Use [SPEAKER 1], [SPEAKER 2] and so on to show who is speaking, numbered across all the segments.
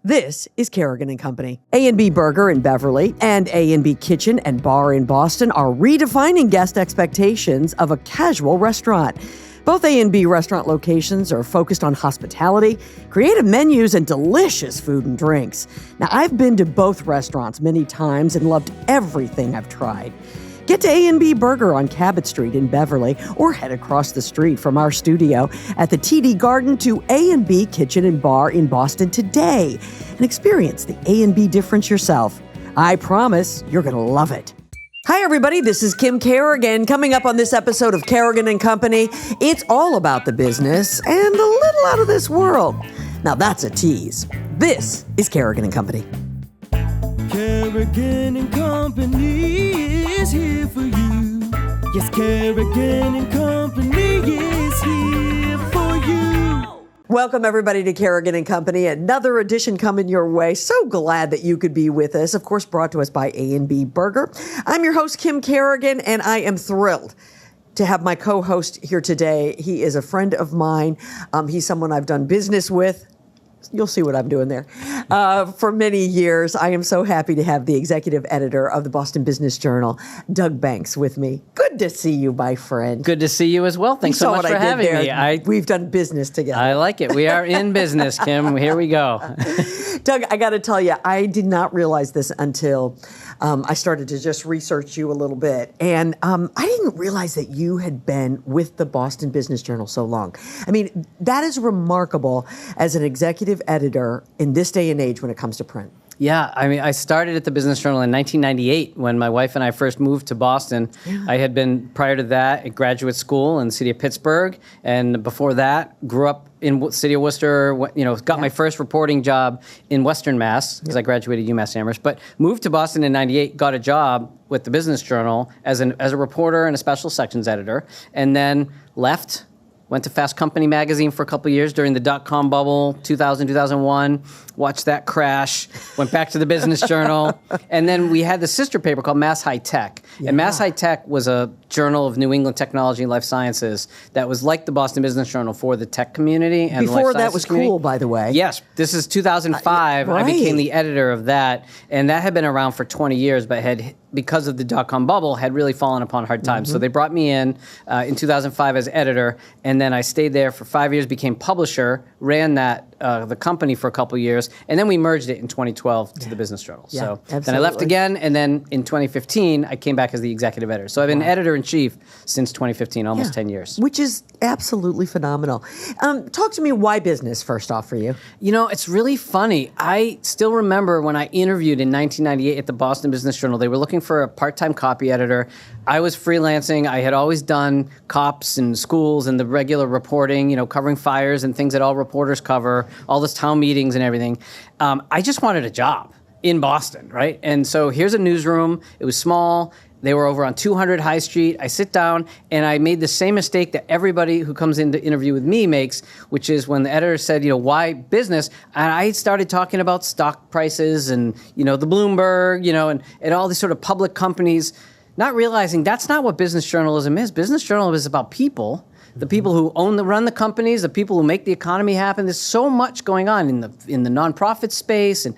[SPEAKER 1] This is Kerrigan & Company. A&B Burger in Beverly and A&B Kitchen and Bar in Boston are redefining guest expectations of a casual restaurant. Both A&B restaurant locations are focused on hospitality, creative menus, and delicious food and drinks. Now, I've been to both restaurants many times and loved everything I've tried. Get to A&B Burger on Cabot Street in Beverly or head across the street from our studio at the TD Garden to A&B Kitchen and Bar in Boston today and experience the A&B difference yourself. I promise you're going to love it. Hi, everybody. This is Kim Kerrigan. Coming up on this episode of Kerrigan & Company, it's all about the business and a little out of this world. Now, that's a tease. This is Kerrigan & Company.
[SPEAKER 2] Kerrigan & Company is here for you. Yes, Kerrigan & Company is here for you.
[SPEAKER 1] Welcome, everybody, to Kerrigan & Company. Another edition coming your way. So glad that you could be with us. Of course, brought to us by A&B Burger. I'm your host, Kim Kerrigan, and I am thrilled to have my co-host here today. He is a friend of mine. He's someone I've done business with. You'll see what I'm doing there. For many years, I am so happy to have the executive editor of the Boston Business Journal, Doug Banks, with me. Good to see you, my friend.
[SPEAKER 3] Good to see you as well. Thanks so much for having me.
[SPEAKER 1] We've done business together.
[SPEAKER 3] I like it. We are in business, Kim. Here we go.
[SPEAKER 1] Doug, I got to tell you, I did not realize this until I started to just research you a little bit. And I didn't realize that you had been with the Boston Business Journal so long. I mean, that is remarkable as an executive editor in this day and age when it comes to print.
[SPEAKER 3] Yeah, I mean, I started at the Business Journal in 1998 when my wife and I first moved to Boston. Yeah. I had been, prior to that, at graduate school in the city of Pittsburgh, and before that, grew up in the city of Worcester, got my first reporting job in Western Mass, because I graduated UMass Amherst, but moved to Boston in 98, got a job with the Business Journal as a reporter and a special sections editor, and then left. Went to Fast Company magazine for a couple of years during the dot-com bubble, 2000, 2001. Watched that crash. Went back to the Business Journal. And then we had the sister paper called Mass High Tech. Yeah. And Mass High Tech was a journal of New England technology and life sciences that was like the Boston Business Journal for the tech community and
[SPEAKER 1] before
[SPEAKER 3] the life
[SPEAKER 1] that was
[SPEAKER 3] community.
[SPEAKER 1] Cool, by the way.
[SPEAKER 3] Yes. This is 2005.
[SPEAKER 1] Right.
[SPEAKER 3] I became the editor of that. And that had been around for 20 years, but because of the dot-com bubble, had really fallen upon hard times. Mm-hmm. So they brought me in 2005 as editor, and then I stayed there for 5 years, became publisher, ran the company for a couple of years, and then we merged it in 2012 to the Business Journal.
[SPEAKER 1] Yeah,
[SPEAKER 3] so
[SPEAKER 1] absolutely.
[SPEAKER 3] Then I left again, and then in 2015, I came back as the executive editor. So I've been editor-in-chief since 2015, almost 10 years.
[SPEAKER 1] Which is absolutely phenomenal. Talk to me, why business, first off, for you?
[SPEAKER 3] You know, it's really funny. I still remember when I interviewed in 1998 at the Boston Business Journal, they were looking for a part-time copy editor. I was freelancing. I had always done cops and schools and the regular reporting, covering fires and things that all reporters cover, all those town meetings and everything. I just wanted a job in Boston, right? And so here's a newsroom. It was small. They were over on 200 High Street. I sit down, and I made the same mistake that everybody who comes in to interview with me makes, which is when the editor said, why business? And I started talking about stock prices and, the Bloomberg, and all these sort of public companies, not realizing that's not what business journalism is. Business journalism is about people. The people who run the companies, the people who make the economy happen. There's so much going on in the nonprofit space, and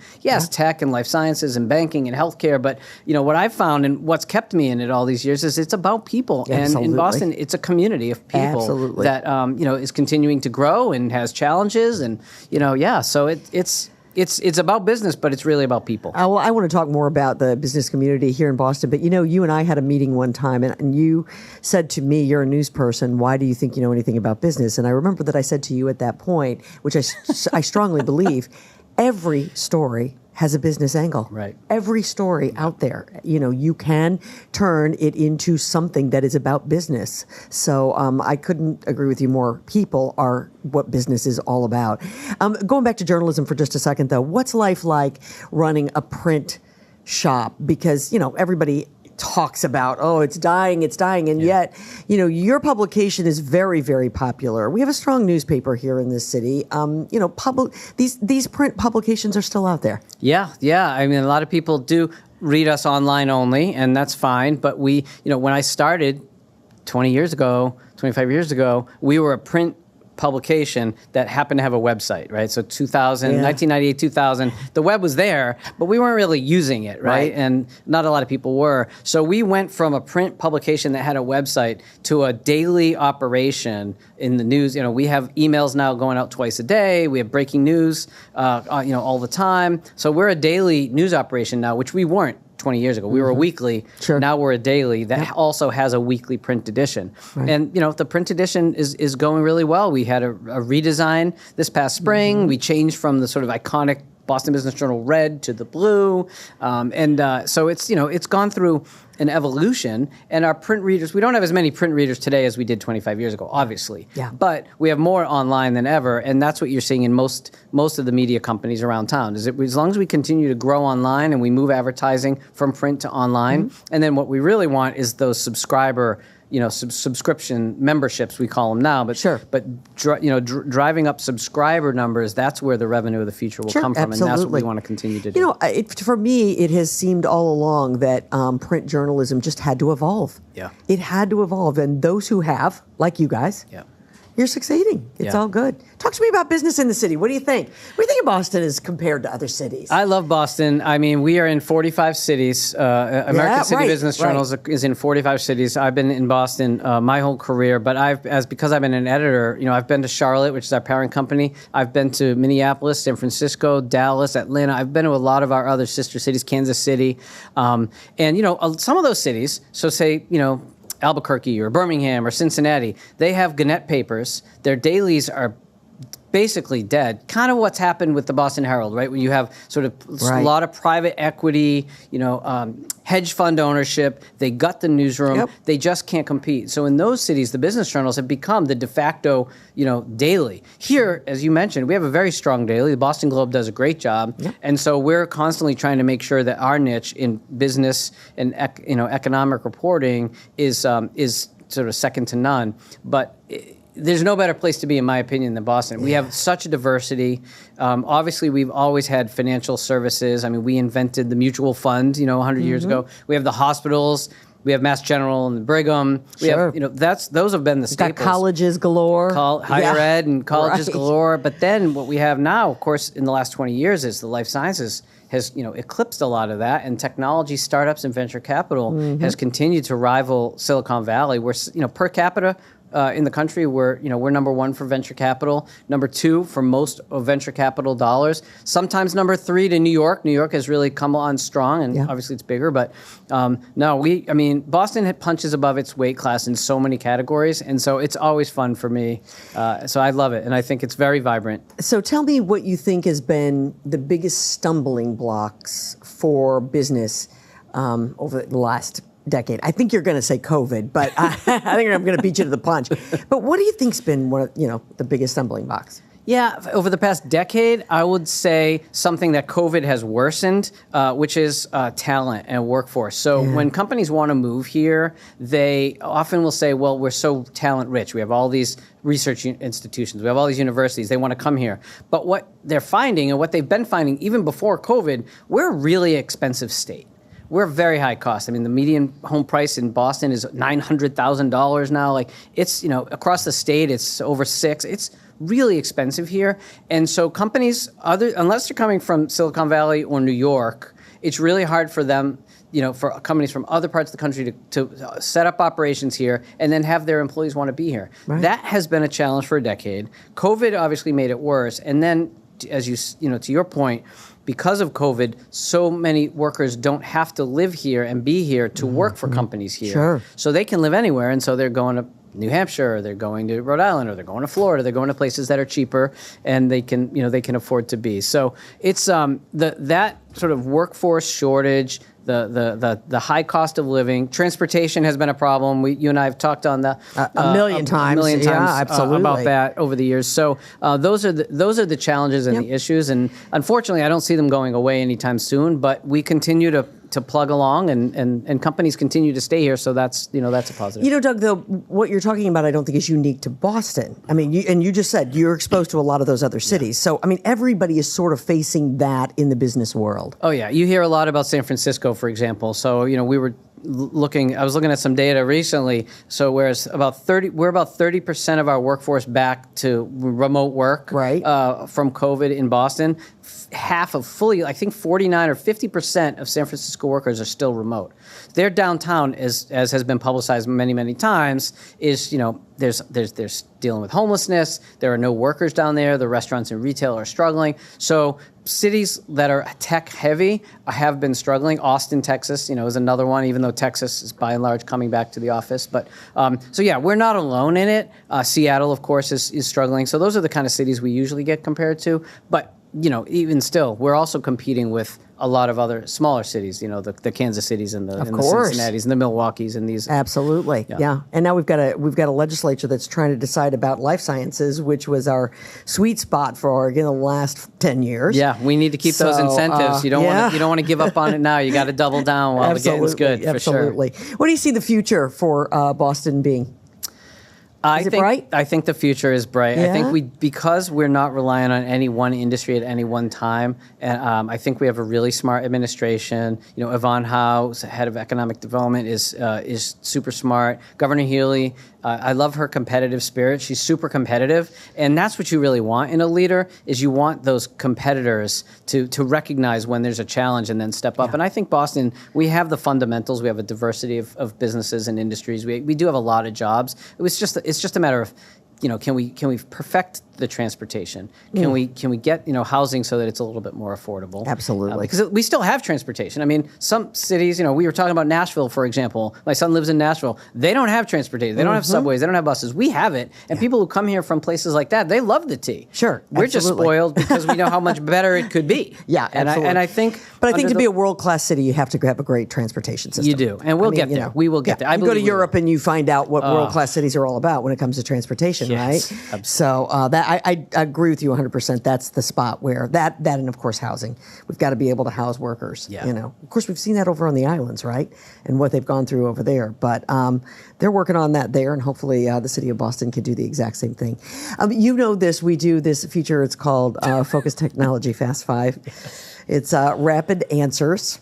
[SPEAKER 3] tech and life sciences and banking and healthcare. But what I've found and what's kept me in it all these years is it's about people.
[SPEAKER 1] Absolutely.
[SPEAKER 3] And in Boston, it's a community of people that is continuing to grow and has challenges. And so it's about business, but it's really about people.
[SPEAKER 1] Well, I want to talk more about the business community here in Boston. But, you and I had a meeting one time, and you said to me, you're a news person. Why do you think you know anything about business? And I remember that I said to you at that point, which I strongly believe, every story has a business angle.
[SPEAKER 3] Right.
[SPEAKER 1] Every story out there, you can turn it into something that is about business. So I couldn't agree with you more. People are what business is all about. Going back to journalism for just a second, though, what's life like running a print shop? Because, everybody talks about, it's dying. And yet, your publication is very, very popular. We have a strong newspaper here in this city. These print publications are still out there.
[SPEAKER 3] Yeah. I mean, a lot of people do read us online only, and that's fine. But when I started 25 years ago, we were a print publication that happened to have a website, right? So 1998, 2000, the web was there, but we weren't really using it, right? And not a lot of people were. So we went from a print publication that had a website to a daily operation in the news. We have emails now going out twice a day. We have breaking news, all the time. So we're a daily news operation now, which we weren't 20 years ago. We were a weekly.
[SPEAKER 1] Sure.
[SPEAKER 3] Now we're a daily that also has a weekly print edition. Right. And, the print edition is going really well. We had a redesign this past spring. We changed from the sort of iconic Boston Business Journal red to the blue. So it's gone through an evolution. And our print readers, we don't have as many print readers today as we did 25 years ago, obviously.
[SPEAKER 1] Yeah.
[SPEAKER 3] But we have more online than ever. And that's what you're seeing in most of the media companies around town. As long as we continue to grow online and we move advertising from print to online, and then what we really want is those subscriber subscription memberships, we call them now, but driving up subscriber numbers, that's where the revenue of the future will come from,
[SPEAKER 1] absolutely.
[SPEAKER 3] And that's what we want to continue to do.
[SPEAKER 1] For me, it has seemed all along that print journalism just had to evolve.
[SPEAKER 3] Yeah.
[SPEAKER 1] It had to evolve, and those who have, like you guys, you're succeeding. It's all good. Talk to me about business in the city. What do you think? What do you think of Boston as compared to other cities?
[SPEAKER 3] I love Boston. I mean, we are in 45 cities. American City Business Journal is in 45 cities. I've been in Boston my whole career, but because I've been an editor, I've been to Charlotte, which is our parent company. I've been to Minneapolis, San Francisco, Dallas, Atlanta. I've been to a lot of our other sister cities, Kansas City. And some of those cities, so say, Albuquerque or Birmingham or Cincinnati, they have Gannett papers. Their dailies are basically dead. Kind of what's happened with the Boston Herald, right? When you have sort of a lot of private equity, hedge fund ownership, they gut the newsroom. They just can't compete. So in those cities, the business journals have become the de facto, daily. Here, as you mentioned, we have a very strong daily. The Boston Globe does a great job. And so we're constantly trying to make sure that our niche in business and economic reporting is sort of second to none. But there's no better place to be, in my opinion, than Boston. We have such a diversity. Obviously, we've always had financial services. I mean, we invented the mutual fund, 100 years ago. We have the hospitals. We have Mass General and Brigham. We have, those have been the staples.
[SPEAKER 1] Got colleges galore.
[SPEAKER 3] Higher ed and colleges galore. But then what we have now, of course, in the last 20 years is the life sciences has eclipsed a lot of that, and technology startups and venture capital has continued to rival Silicon Valley, where per capita in the country, we're number one for venture capital, number two for most of venture capital dollars, sometimes number three to New York. New York has really come on strong, and obviously it's bigger, but Boston punches above its weight class in so many categories, and so it's always fun for me. So I love it, and I think it's very vibrant.
[SPEAKER 1] So tell me what you think has been the biggest stumbling blocks for business over the last decade. I think you're going to say COVID, but I think I'm going to beat you to the punch. But what do you think's been one of the biggest stumbling blocks?
[SPEAKER 3] Yeah, over the past decade, I would say something that COVID has worsened, which is talent and workforce. So when companies want to move here, they often will say, well, we're so talent rich. We have all these research institutions. We have all these universities. They want to come here. But what they're finding, and what they've been finding even before COVID, we're a really expensive state. We're very high cost. I mean, the median home price in Boston is $900,000 now. Like, it's, across the state, it's over $6,000. It's really expensive here. And so companies, unless they're coming from Silicon Valley or New York, it's really hard for them, for companies from other parts of the country to set up operations here and then have their employees want to be here. Right. That has been a challenge for a decade. COVID obviously made it worse. And then, as to your point, because of COVID, so many workers don't have to live here and be here to work for companies here.
[SPEAKER 1] Sure.
[SPEAKER 3] So they can live anywhere, and so they're going to New Hampshire, or they're going to Rhode Island, or they're going to Florida. They're going to places that are cheaper, and they can afford to be. So it's that sort of workforce shortage, the high cost of living. Transportation has been a problem. You and I have talked on a million times about that over the years. So those are the challenges and the issues, and unfortunately, I don't see them going away anytime soon. But we continue to plug along, and companies continue to stay here. So that's a positive.
[SPEAKER 1] Doug, though, what you're talking about, I don't think is unique to Boston. I mean, you just said you're exposed to a lot of those other cities. So I mean, everybody is sort of facing that in the business world.
[SPEAKER 3] Oh yeah, you hear a lot about San Francisco, for example. So we were I was looking at some data recently. So we're about 30% of our workforce back to remote work
[SPEAKER 1] Right.
[SPEAKER 3] From COVID in Boston. Half of I think 49 or 50% of San Francisco workers are still remote. Their downtown, as has been publicized many, many times, is, there's dealing with homelessness. There are no workers down there. The restaurants and retail are struggling. So cities that are tech heavy have been struggling. Austin, Texas, is another one, even though Texas is by and large coming back to the office. But so yeah, we're not alone in it. Seattle, of course, is struggling. So those are the kind of cities we usually get compared to. But even still, we're also competing with a lot of other smaller cities, the Kansas Cities and the Cincinnatis and the Milwaukees and these.
[SPEAKER 1] Absolutely, yeah. And now we've got a legislature that's trying to decide about life sciences, which was our sweet spot for Oregon the last 10 years.
[SPEAKER 3] Yeah, we need to keep those incentives. You don't want to give up on it now. You got to double down while the getting's good.
[SPEAKER 1] Absolutely. For sure. What do you see the future for Boston being?
[SPEAKER 3] I
[SPEAKER 1] think bright?
[SPEAKER 3] I think the future is bright.
[SPEAKER 1] Yeah?
[SPEAKER 3] I think because we're not relying on any one industry at any one time, and I think we have a really smart administration. Yvonne Howe, head of economic development, is super smart. Governor Healy, I love her competitive spirit. She's super competitive, and that's what you really want in a leader. Is you want those competitors to recognize when there's a challenge and then step up. And I think Boston, we have the fundamentals. We have a diversity of businesses and industries. We do have a lot of jobs. It's just a matter of, can we perfect the transportation? Can we get housing so that it's a little bit more affordable?
[SPEAKER 1] Absolutely.
[SPEAKER 3] Because we still have transportation. I mean, some cities, we were talking about Nashville, for example. My son lives in Nashville. They don't have transportation. They don't have subways. They don't have buses. We have it. And people who come here from places like that, they love the T.
[SPEAKER 1] Sure.
[SPEAKER 3] We're just spoiled because we know how much better it could be.
[SPEAKER 1] Yeah, absolutely.
[SPEAKER 3] And I think...
[SPEAKER 1] But I think to be a world-class city, you have to have a great transportation system.
[SPEAKER 3] You do. And we'll get there. We will get there.
[SPEAKER 1] You go to Europe and you find out what world-class cities are all about when it comes to transportation,
[SPEAKER 3] yes,
[SPEAKER 1] right?
[SPEAKER 3] Absolutely.
[SPEAKER 1] So I agree with you 100%. That's the spot where that and, of course, housing. We've got to be able to house workers.
[SPEAKER 3] Yeah.
[SPEAKER 1] Of course, we've seen that over on the islands, right? And what they've gone through over there. But they're working on that there, and hopefully the city of Boston can do the exact same thing. This. We do this feature. It's called Focus Technology Fast 5. It's rapid answers.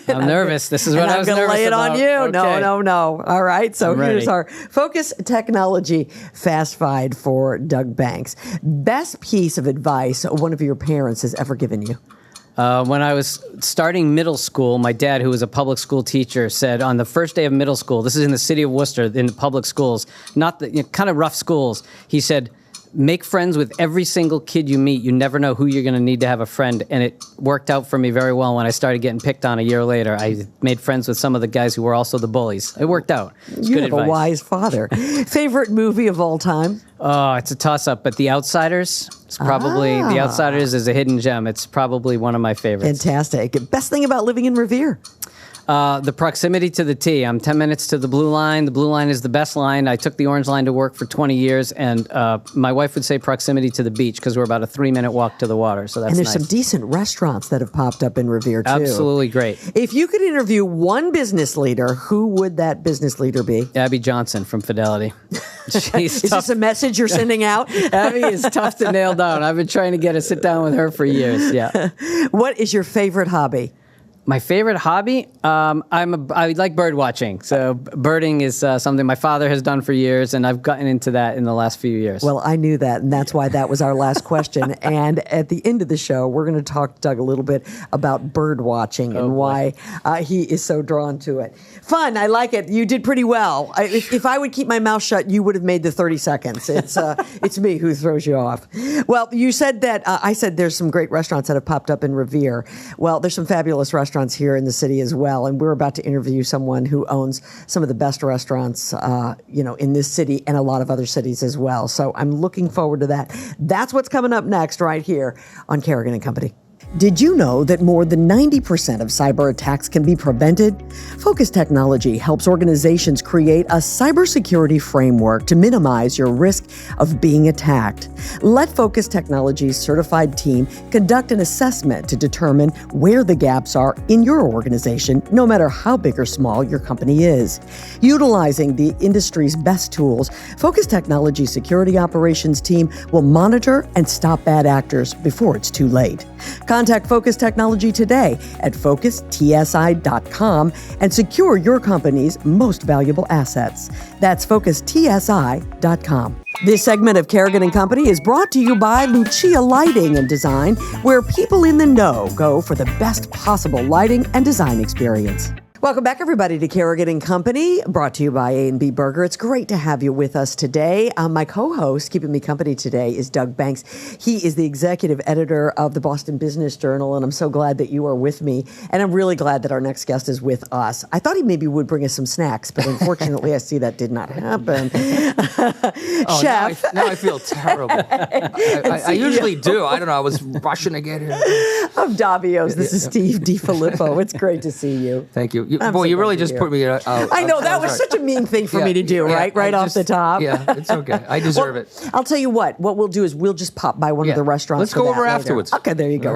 [SPEAKER 3] I'm nervous. This is what I was nervous about.
[SPEAKER 1] I'm going to lay it on you.
[SPEAKER 3] Okay.
[SPEAKER 1] No. All right. So here's
[SPEAKER 3] ready.
[SPEAKER 1] our Focus Technology Fast Five for Doug Banks. Best piece of advice one of your parents has ever given you?
[SPEAKER 3] When I was starting middle school, my dad, who was a public school teacher, said on the first day of middle school, this is in the city of Worcester, in the public schools, not the kind of rough schools, he said, make friends with every single kid you meet. You never know who you're going to need to have a friend. And it worked out for me very well when I started getting picked on a year later. I made friends with some of the guys who were also the bullies. It worked out. It's
[SPEAKER 1] you
[SPEAKER 3] good
[SPEAKER 1] have
[SPEAKER 3] advice.
[SPEAKER 1] A wise father. Favorite movie of all time?
[SPEAKER 3] Oh, it's a toss-up, but The Outsiders. It's probably The Outsiders is a hidden gem. It's probably one of my favorites.
[SPEAKER 1] Fantastic. Best thing about living in Revere?
[SPEAKER 3] The proximity to the T. I'm 10 minutes to the Blue Line. The Blue Line is the best line. I took the Orange Line to work for 20 years, and my wife would say proximity to the beach because we're about a 3-minute walk to the water, so that's
[SPEAKER 1] nice. And there's
[SPEAKER 3] nice.
[SPEAKER 1] some decent restaurants that have popped up in Revere, too.
[SPEAKER 3] Absolutely great.
[SPEAKER 1] If you could interview one business leader, who would that business leader be?
[SPEAKER 3] Abby Johnson from Fidelity.
[SPEAKER 1] Is this a message you're sending out?
[SPEAKER 3] Abby is tough to nail down. I've been trying to get a sit down with her for years, yeah.
[SPEAKER 1] What is your favorite hobby?
[SPEAKER 3] My favorite hobby? I like bird watching. So birding is something my father has done for years, and I've gotten into that in the last few years.
[SPEAKER 1] Well, I knew that, and that's why that was our last question. And at the end of the show, we're going to talk to Doug a little bit about bird watching and why he is so drawn to it. Fun. I like it. You did pretty well. If I would keep my mouth shut, you would have made the 30 seconds. It's me who throws you off. Well, you said that I said there's some great restaurants that have popped up in Revere. Well, there's some fabulous restaurants here in the city as well, and we're about to interview someone who owns some of the best restaurants, in this city and a lot of other cities as well. So I'm looking forward to that. That's what's coming up next right here on Kerrigan and Company. Did you know that more than 90% of cyber attacks can be prevented? Focus Technology helps organizations create a cybersecurity framework to minimize your risk of being attacked. Let Focus Technology's certified team conduct an assessment to determine where the gaps are in your organization, no matter how big or small your company is. Utilizing the industry's best tools, Focus Technology security operations team will monitor and stop bad actors before it's too late. Contact Focus Technology today at focustsi.com and secure your company's most valuable assets. That's focustsi.com. This segment of Kerrigan and Company is brought to you by Lucia Lighting and Design, where people in the know go for the best possible lighting and design experience. Welcome back, everybody, to Kerrigan and Company, brought to you by A&B Burger. It's great to have you with us today. My co-host, keeping me company today, is Doug Banks. He is the executive editor of the Boston Business Journal, and I'm so glad that you are with me. And I'm really glad that our next guest is with us. I thought he maybe would bring us some snacks, but unfortunately, I see that did not happen. Chef.
[SPEAKER 4] Now I feel terrible. I usually do. I don't know. I was rushing to get here.
[SPEAKER 1] Of Davios, this is Steve DeFillippo. It's great to see you.
[SPEAKER 4] Thank you. You really just put me out.
[SPEAKER 1] I know, that was such a mean thing for me to do, right off the top.
[SPEAKER 4] Yeah, it's okay. I deserve it.
[SPEAKER 1] I'll tell you what we'll do is we'll just pop by one of the restaurants.
[SPEAKER 4] Let's go over
[SPEAKER 1] later.
[SPEAKER 4] afterwards.
[SPEAKER 1] Okay, there you go.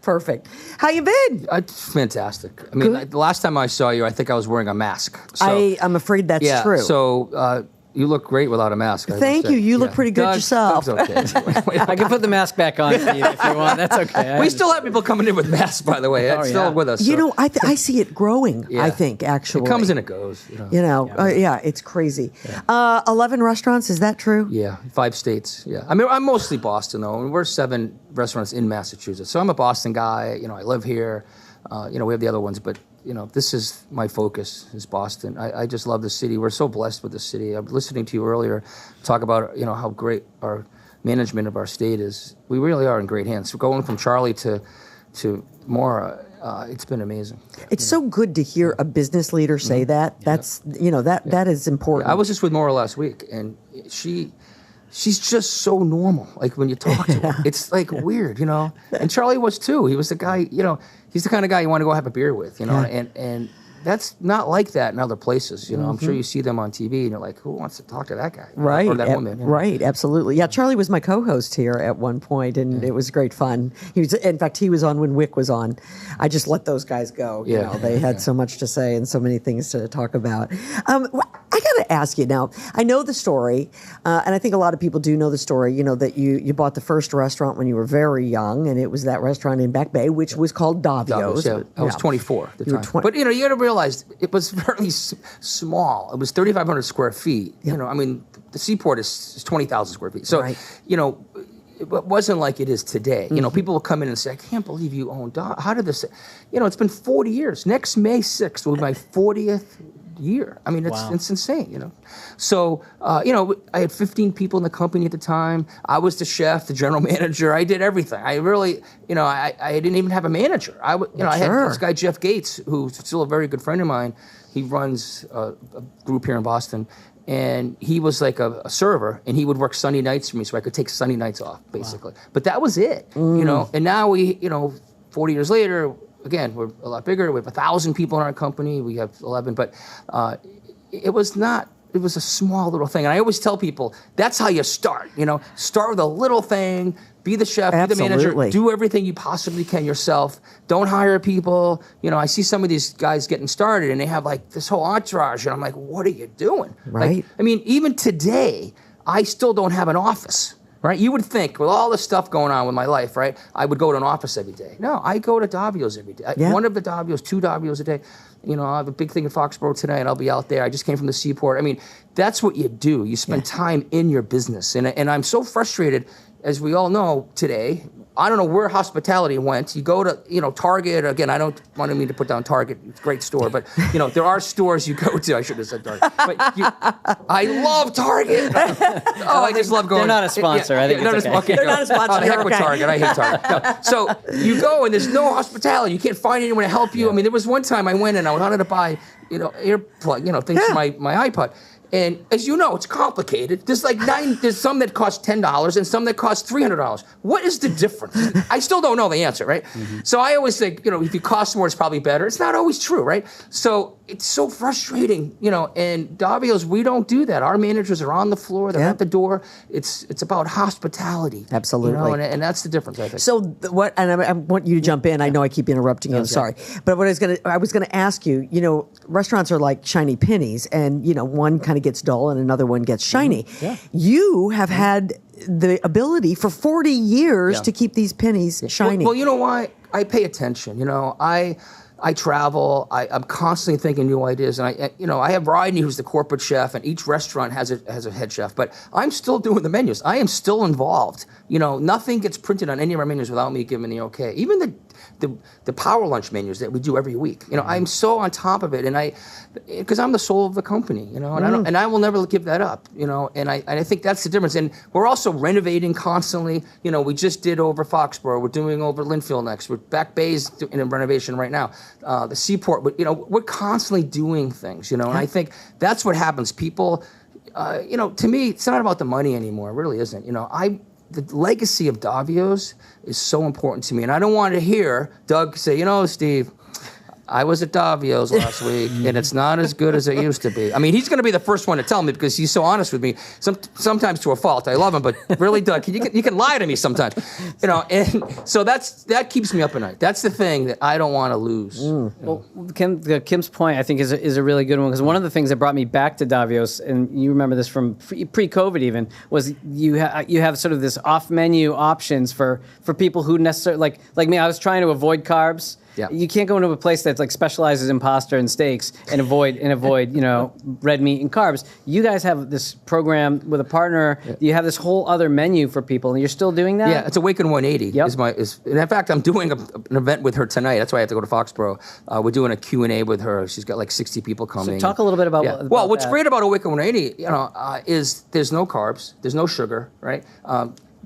[SPEAKER 1] Perfect. How you been?
[SPEAKER 4] Fantastic. I mean, the last time I saw you, I think I was wearing a mask. So,
[SPEAKER 1] I'm afraid that's true.
[SPEAKER 4] So you look great without a mask.
[SPEAKER 1] Thank you. You look pretty good yourself.
[SPEAKER 4] Doug's okay.
[SPEAKER 3] I can put the mask back on for you if you want. That's okay.
[SPEAKER 4] We still have people coming in with masks, by the way. It's still with us.
[SPEAKER 1] You know, I see it growing, I think, actually.
[SPEAKER 4] It comes and it goes.
[SPEAKER 1] It's crazy. 11 restaurants, is that true?
[SPEAKER 4] Yeah, 5 states. Yeah. I mean, I'm mostly Boston, though, and we're 7 restaurants in Massachusetts. So I'm a Boston guy. I live here. We have the other ones, but this is my focus, is Boston. I just love the city. We're so blessed with the city. I'm listening to you earlier talk about, how great our management of our state is. We really are in great hands. We're going from Charlie to Maura. It's been amazing.
[SPEAKER 1] It's so good to hear a business leader say that. That's, that is important.
[SPEAKER 4] I was just with Maura last week, and she's just so normal. Like when you talk to her, it's like weird, And Charlie was too. He was the guy, he's the kind of guy you want to go have a beer with, and that's not like that in other places. I'm sure you see them on TV and you're like, who wants to talk to that guy?
[SPEAKER 1] Right.
[SPEAKER 4] Or that woman.
[SPEAKER 1] Right. Absolutely. Yeah. Charlie was my co-host here at one point, and it was great fun. He was on when Wick was on. I just let those guys go. They had so much to say and so many things to talk about. I got to ask you now, I know the story, and I think a lot of people do know the story, that you bought the first restaurant when you were very young, and it was that restaurant in Back Bay, which was called Davios.
[SPEAKER 4] I was 24 at the time. But, you got to realize it was very small. It was 3,500 square feet. I mean, the Seaport is 20,000 square feet. So, it wasn't like it is today. People will come in and say, I can't believe you own Davios. How did this, it's been 40 years. Next May 6th will be my 40th year. I mean, it's insane, So, I had 15 people in the company at the time. I was the chef, the general manager. I did everything. I really, I didn't even have a manager. I had this guy, Jeff Gates, who's still a very good friend of mine. He runs a group here in Boston. And he was like a server, and he would work Sunday nights for me, so I could take Sunday nights off, basically. Wow. But that was it, And now we, 40 years later, again, we're a lot bigger. We have 1,000 people in our company. We have 11, but it was a small little thing. And I always tell people, that's how you start, Start with a little thing, be the chef, be the manager, do everything you possibly can yourself. Don't hire people. I see some of these guys getting started, and they have like this whole entourage, and I'm like, what are you doing?
[SPEAKER 1] Right.
[SPEAKER 4] Like, I mean, even today, I still don't have an office. Right? You would think, with all the stuff going on with my life, right, I would go to an office every day. No, I go to Davios every day. One of the Davios, 2 Davios a day. I have a big thing in Foxborough today, and I'll be out there. I just came from the Seaport. I mean, that's what you do. You spend time in your business. And I'm so frustrated, as we all know today. I don't know where hospitality went. You go to, Target. Again, I don't want me to put down Target. It's a great store. But, there are stores you go to. I should have said Target. But I love Target. I just love going.
[SPEAKER 3] They're not a sponsor. I think it's okay.
[SPEAKER 1] They're not a sponsor.
[SPEAKER 4] The heck with Target. I hate Target. No. So you go, and there's no hospitality. You can't find anyone to help you. I mean, there was one time I went, and I wanted to buy, earplug, things for my iPod. And as you know, it's complicated. There's some that cost $10 and some that cost $300. What is the difference? I still don't know the answer, right? Mm-hmm. So I always think, if it costs more, it's probably better. It's not always true, right? So it's so frustrating, and Davios, we don't do that. Our managers are on the floor, they're at the door. It's about hospitality.
[SPEAKER 1] Absolutely.
[SPEAKER 4] And that's the difference, I think.
[SPEAKER 1] So I want you to jump in. I know I keep interrupting you. I'm sorry. But I was gonna ask you, restaurants are like shiny pennies, and one kind of gets dull and another one gets shiny.
[SPEAKER 4] Yeah.
[SPEAKER 1] You have had the ability for 40 years to keep these pennies shining.
[SPEAKER 4] Well, you know why? I pay attention. You know, I travel. I'm constantly thinking new ideas, and I have Rodney, who's the corporate chef, and each restaurant has a head chef. But I'm still doing the menus. I am still involved. You know, nothing gets printed on any of our menus without me giving the okay. Even the power lunch menus that we do every week. You know, I'm so on top of it, and because I'm the soul of the company. You know, and I will never give that up. You know, and I think that's the difference. And we're also renovating constantly. You know, we just did over Foxborough. We're doing over Linfield next. We're Back Bay's in a renovation right now. The Seaport, but we're constantly doing things, and I think that's what happens. People, to me, it's not about the money anymore. It really isn't. The legacy of Davios is so important to me, and I don't want to hear Doug say, Steve, I was at Davios last week, and it's not as good as it used to be. I mean, he's going to be the first one to tell me because he's so honest with me. Sometimes to a fault. I love him, but really, Doug, you can lie to me sometimes. And so that keeps me up at night. That's the thing that I don't want to lose.
[SPEAKER 3] Well, Kim's point, I think, is a really good one, because one of the things that brought me back to Davios, and you remember this from pre-COVID even, was you have sort of this off-menu options for people who necessarily, like me, I was trying to avoid carbs. Yeah. You can't go into a place that's like specializes in pasta and steaks and avoid red meat and carbs. You guys have this program with a partner. Yeah. You have this whole other menu for people, and you're still doing that.
[SPEAKER 4] Yeah, it's Awaken 180. Yep. And in fact, I'm doing an event with her tonight. That's why I have to go to Foxborough. We're doing a Q&A with her. She's got like 60 people coming.
[SPEAKER 3] So talk a little bit about.
[SPEAKER 4] Well, what's great about Awaken 180, is there's no carbs, there's no sugar, right?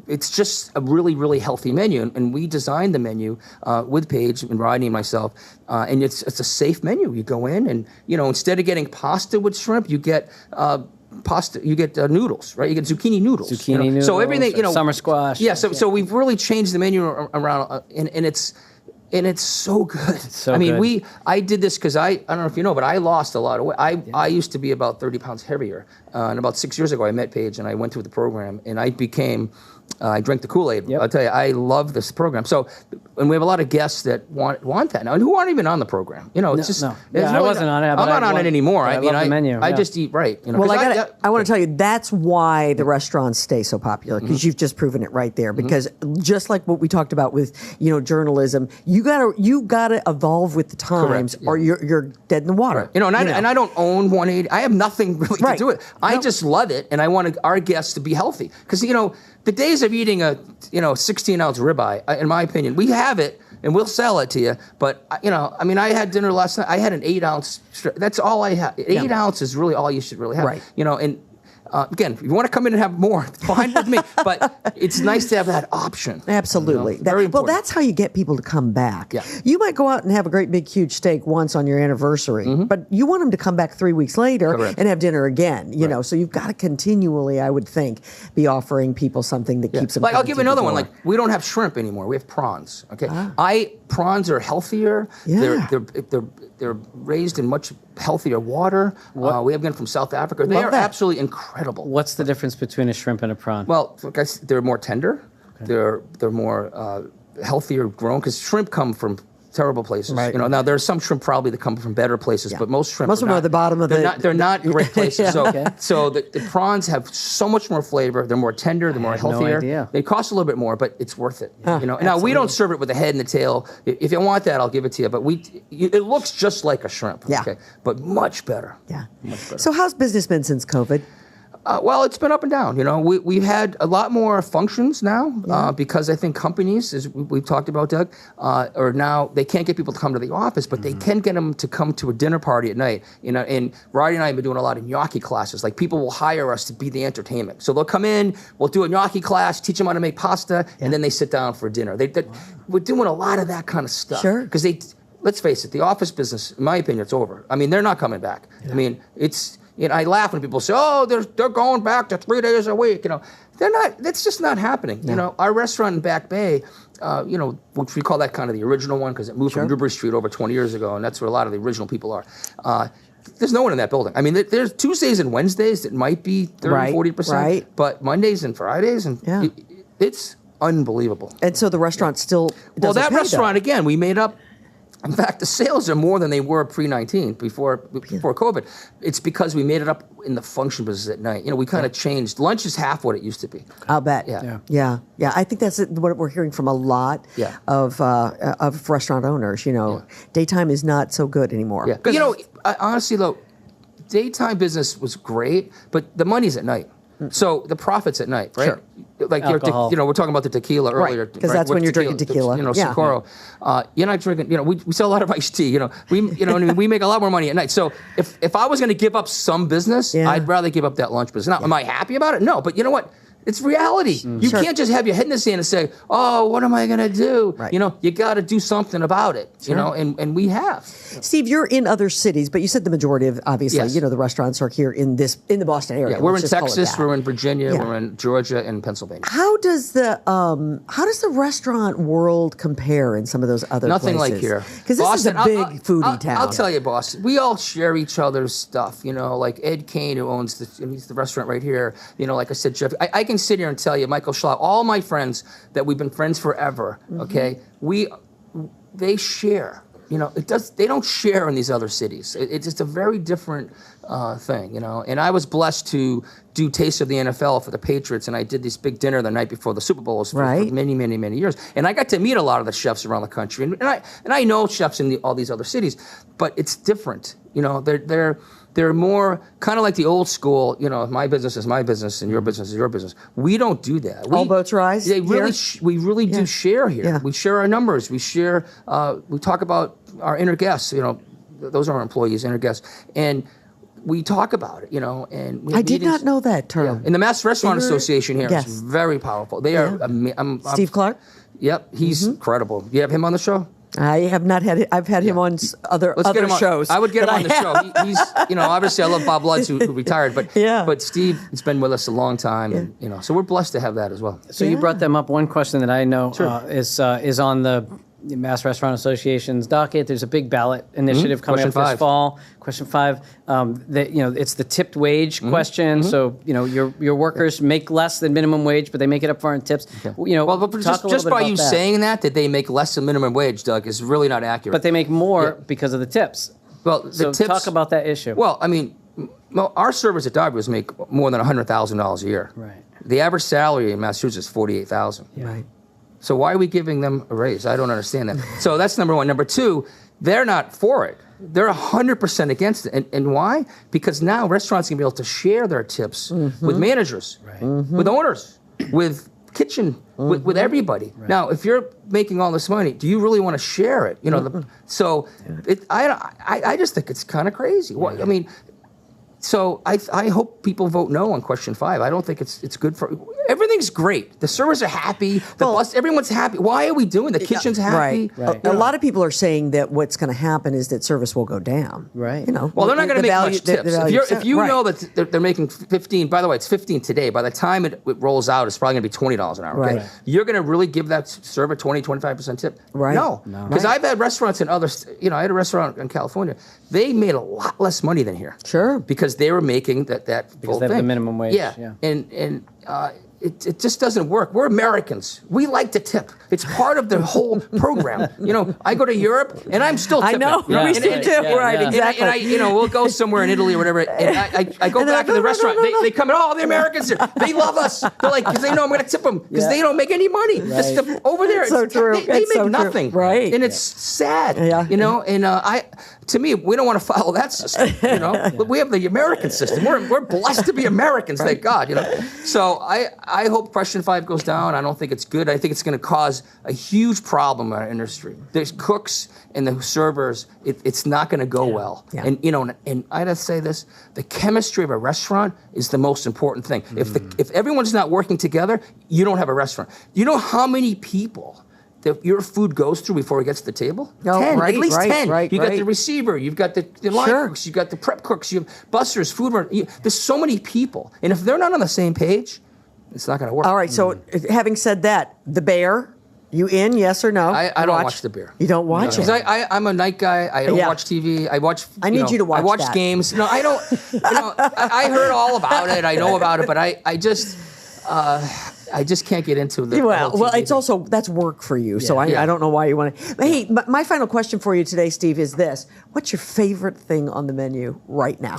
[SPEAKER 4] It's just a really, really healthy menu, and we designed the menu with Paige and Rodney and myself, and it's a safe menu. You go in, and instead of getting pasta with shrimp, you get noodles, right? You get zucchini noodles.
[SPEAKER 3] Noodles. So
[SPEAKER 4] everything,
[SPEAKER 3] summer squash.
[SPEAKER 4] Yeah. So we've really changed the menu around, and it's so good. I did this because I don't know if you know, but I lost a lot of weight. I used to be about 30 pounds heavier, and about 6 years ago I met Paige and I went through the program, and I drank the Kool-Aid. Yep. I'll tell you, I love this program. So, and we have a lot of guests that want that now, and who aren't even on the program. It's just. No.
[SPEAKER 3] Yeah, I wasn't on it.
[SPEAKER 4] I'm not on it anymore.
[SPEAKER 3] I love the menu.
[SPEAKER 4] I just eat right.
[SPEAKER 1] Well, I want to tell you that's why the restaurants stay so popular, because you've just proven it right there. Because just like what we talked about with journalism, you gotta evolve with the times, or you're dead in the water.
[SPEAKER 4] Right. And I don't own 180. I have nothing really to do with it. I just love it, and I want our guests to be healthy, because the days of eating a 16-ounce ribeye, in my opinion, we have it and we'll sell it to you. But I had dinner last night. I had an 8-ounce. That's all I have. 8 ounces is really all you should really have.
[SPEAKER 1] Right.
[SPEAKER 4] And again, if you want to come in and have more, fine with me. But it's nice to have that option.
[SPEAKER 1] Absolutely.
[SPEAKER 4] Very important.
[SPEAKER 1] Well, that's how you get people to come back.
[SPEAKER 4] Yeah.
[SPEAKER 1] You might go out and have a great big huge steak once on your anniversary, but you want them to come back 3 weeks later and have dinner again. So you've got to continually, I would think, be offering people something that keeps them.
[SPEAKER 4] Like, I'll give you another one. Like, we don't have shrimp anymore. We have prawns. Okay. Prawns are healthier.
[SPEAKER 1] Yeah.
[SPEAKER 4] They're raised in much healthier water. We have them from South Africa. They are absolutely incredible.
[SPEAKER 3] What's the difference between a shrimp and a prawn?
[SPEAKER 4] Well, guys, they're more tender. Okay. They're more healthier grown, because shrimp come from terrible places.
[SPEAKER 1] Right.
[SPEAKER 4] Now there's some shrimp probably that come from better places, but most shrimp
[SPEAKER 1] of them are at the bottom of
[SPEAKER 4] they're not great places. So the prawns have so much more flavor. They're more tender. They're more healthier.
[SPEAKER 3] No idea.
[SPEAKER 4] They cost a little bit more, but it's worth it. Now we don't serve it with the head and the tail. If you want that, I'll give it to you. But it looks just like a shrimp.
[SPEAKER 1] Yeah.
[SPEAKER 4] Okay, but much better.
[SPEAKER 1] Yeah.
[SPEAKER 4] Much better.
[SPEAKER 1] So how's business been since COVID?
[SPEAKER 4] Well, it's been up and down. We've had a lot more functions now because I think companies, as we've talked about, Doug, are now, they can't get people to come to the office, but they can get them to come to a dinner party at night. And Roddy and I have been doing a lot of gnocchi classes. Like, people will hire us to be the entertainment. So they'll come in, we'll do a gnocchi class, teach them how to make pasta, and then they sit down for dinner. We're doing a lot of that kind of stuff.
[SPEAKER 1] Sure.
[SPEAKER 4] Because let's face it, the office business, in my opinion, it's over. I mean, they're not coming back. Yeah. I mean, I laugh when people say, "Oh, they're going back to 3 days a week." They're not. That's just not happening. Yeah. Our restaurant in Back Bay, which we call that kind of the original one, because it moved from Newbury Street over 20 years ago, and that's where a lot of the original people are. There's no one in that building. I mean, there's Tuesdays and Wednesdays that might be 30-40%, but Mondays and Fridays, and it's unbelievable.
[SPEAKER 1] And so the restaurant still doesn't
[SPEAKER 4] that
[SPEAKER 1] pay,
[SPEAKER 4] restaurant,
[SPEAKER 1] though.
[SPEAKER 4] again, we made up In fact, the sales are more than they were pre-19, before COVID. It's because we made it up in the function business at night. We kind of changed. Lunch is half what it used to be.
[SPEAKER 1] I'll bet.
[SPEAKER 4] Yeah.
[SPEAKER 1] I think that's what we're hearing from a lot of restaurant owners. Daytime is not so good anymore.
[SPEAKER 4] Yeah. Because honestly though, daytime business was great, but the money's at night. So the profit's at night, right?
[SPEAKER 1] Sure.
[SPEAKER 4] Like we're talking about the tequila earlier,
[SPEAKER 1] because that's when you're drinking tequila.
[SPEAKER 4] Socorro. You're not drinking. We sell a lot of iced tea. We make a lot more money at night. So if I was going to give up some business, I'd rather give up that lunch business. Now, am I happy about it? No, but you know what? It's reality. You can't just have your head in the sand and say, "Oh, what am I going to do?"
[SPEAKER 1] Right.
[SPEAKER 4] You got to do something about it. And we have.
[SPEAKER 1] Steve, you're in other cities, but you said the majority of, obviously, the restaurants are here in the Boston area.
[SPEAKER 4] Yeah, we're in Texas, we're in Virginia, we're in Georgia, and Pennsylvania.
[SPEAKER 1] How does the restaurant world compare in some of those other
[SPEAKER 4] Nothing
[SPEAKER 1] places?
[SPEAKER 4] like here.
[SPEAKER 1] Because this is a big foodie town.
[SPEAKER 4] I'll tell you, Boston, we all share each other's stuff. Like Ed Kane, who owns he's the restaurant right here. Like I said, Jeff, I can sit here and tell you, Michael Schlau, all my friends that we've been friends forever. Okay, they share. They don't share in these other cities. It's just a very different thing, And I was blessed to do Taste of the NFL for the Patriots, and I did this big dinner the night before the Super Bowls for many, many, many years. And I got to meet a lot of the chefs around the country, and I know chefs in all these other cities, but it's different. They're more kind of like the old school. My business is my business, and your business is your business. We don't do that.
[SPEAKER 1] All boats rise.
[SPEAKER 4] We really do share here. Yeah. We share our numbers. We share. We talk about our inner guests. Those are our employees, inner guests, and we talk about it. And we
[SPEAKER 1] I did not know that term.
[SPEAKER 4] Yeah. And the Mass Restaurant Association here is very powerful. They are.
[SPEAKER 1] Steve Clark.
[SPEAKER 4] Yep, he's incredible. You have him on the show?
[SPEAKER 1] I have not had it. I've had him on other shows.
[SPEAKER 4] I would get him on the show. He's, obviously I love Bob Lutz who retired, but Steve has been with us a long time, and so we're blessed to have that as well.
[SPEAKER 3] So you brought them up. One question that I know is on the Mass Restaurant Association's docket. There's a big ballot initiative coming up this fall. Question 5. It's the tipped wage question. So your workers make less than minimum wage, but they make it up for in tips. Okay.
[SPEAKER 4] Just by you saying that they make less than minimum wage, Doug, is really not accurate.
[SPEAKER 3] But they make more because of the tips.
[SPEAKER 4] Well, the tips.
[SPEAKER 3] Talk about that issue.
[SPEAKER 4] Well, our servers at Davios make more than $100,000 a year.
[SPEAKER 3] Right.
[SPEAKER 4] The average salary in Massachusetts is $48,000.
[SPEAKER 3] Yeah. Right.
[SPEAKER 4] So why are we giving them a raise? I don't understand that. So that's number one. Number two, they're not for it. They're 100% against it. And why? Because now restaurants can be able to share their tips with managers, with owners, with kitchen, with everybody. Right. Now, if you're making all this money, do you really want to share it? I just think it's kind of crazy. Well, so I hope people vote no on question 5. I don't think it's good for. Everything's great. The servers are happy. Everyone's happy. Why are we doing? The kitchen's happy.
[SPEAKER 1] Right. A lot of people are saying that what's going to happen is that service will go down.
[SPEAKER 3] Right.
[SPEAKER 4] Well, they're not going to make much tips. If you know that they're making 15. By the way, it's 15 today. By the time it rolls out, it's probably going to be $20 an hour. Okay? Right. You're going to really give that server 20-25% tip?
[SPEAKER 1] Right.
[SPEAKER 4] No. Because I've had restaurants in other. I had a restaurant in California. They made a lot less money than here.
[SPEAKER 1] Sure.
[SPEAKER 4] Because they were making that
[SPEAKER 3] because they have the minimum wage.
[SPEAKER 4] Yeah. And it just doesn't work. We're Americans. We like to tip. It's part of the whole program. I go to Europe and I'm still tipping.
[SPEAKER 1] I know. We still tip. Right. Exactly.
[SPEAKER 4] And we'll go somewhere in Italy or whatever. And I go back to the restaurant. They come in. Oh, the Americans are. They love us. They're like, because they know I'm going to tip them because they don't make any money. Right. Over there,
[SPEAKER 1] so true.
[SPEAKER 4] They make nothing.
[SPEAKER 1] True. Right.
[SPEAKER 4] And it's sad. Yeah. And to me, we don't want to follow that system. But we have the American system. We're blessed to be Americans, thank God. So I hope question 5 goes down. I don't think it's good. I think it's going to cause a huge problem in our industry. There's cooks and the servers. It's not going to go well. Yeah. And I gotta say this: the chemistry of a restaurant is the most important thing. If everyone's not working together, you don't have a restaurant. You know how many people that your food goes through before it gets to the table? 10, at least 10. You got the receiver, you've got the line cooks, you've got the prep cooks, you have busters, food runners. There's so many people. And if they're not on the same page, it's not going to work.
[SPEAKER 1] All right, so having said that, the Bear, you in, yes or no?
[SPEAKER 4] I don't watch the Bear.
[SPEAKER 1] You don't watch it?
[SPEAKER 4] Because I'm a night guy. I don't watch TV. I need you to watch. I watch games. No, I don't. I heard all about it. I know about it, but I just. I just can't get into the
[SPEAKER 1] Well, it's also, that's work for you, so I don't know why you want to. Hey, my final question for you today, Steve, is this. What's your favorite thing on the menu right now?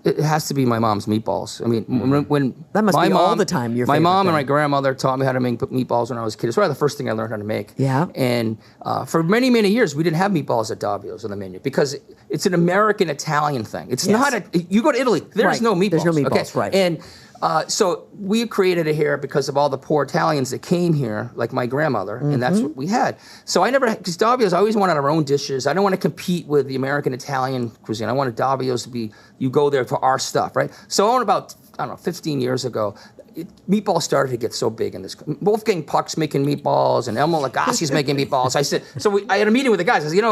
[SPEAKER 4] It has to be my mom's meatballs. I mean, when
[SPEAKER 1] that must
[SPEAKER 4] my
[SPEAKER 1] be
[SPEAKER 4] mom,
[SPEAKER 1] all the time.
[SPEAKER 4] My mom and my grandmother taught me how to make meatballs when I was a kid. It's probably the first thing I learned how to make.
[SPEAKER 1] Yeah.
[SPEAKER 4] And for many, many years, we didn't have meatballs at Davios on the menu because it's an American Italian thing. It's not you go to Italy, there's no meatballs.
[SPEAKER 1] There's no meatballs, right?
[SPEAKER 4] And so we created it here because of all the poor Italians that came here, like my grandmother, and that's what we had. So because Davios, I always wanted our own dishes. I don't want to compete with the American Italian cuisine. I wanted Davios to be, you go there for our stuff, right? So on about, 15 years ago, meatballs started to get so big in this. Wolfgang Puck's making meatballs, and Elmo Lagasse's making meatballs. I said, I had a meeting with the guys. I said,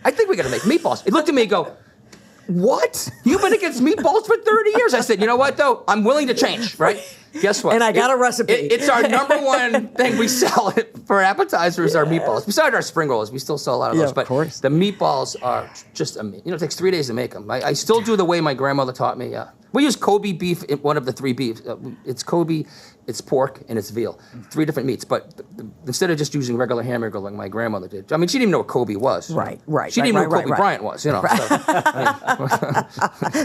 [SPEAKER 4] I think we got to make meatballs. He looked at me and go, what? You've been against meatballs for 30 years. I said, you know what, though? I'm willing to change, right? Guess what?
[SPEAKER 1] And I got a recipe.
[SPEAKER 4] It's our number one thing we sell for appetizers, our meatballs. Besides our spring rolls, we still sell a lot of those. But the meatballs are just amazing. It takes 3 days to make them. I still do the way my grandmother taught me. We use Kobe beef in one of the 3 beefs. It's Kobe, it's pork, and it's veal. 3 different meats. But instead of just using regular hamburger like my grandmother did, I mean, she didn't even know what Kobe was.
[SPEAKER 1] Right.
[SPEAKER 4] She didn't even know who Kobe Bryant was. So,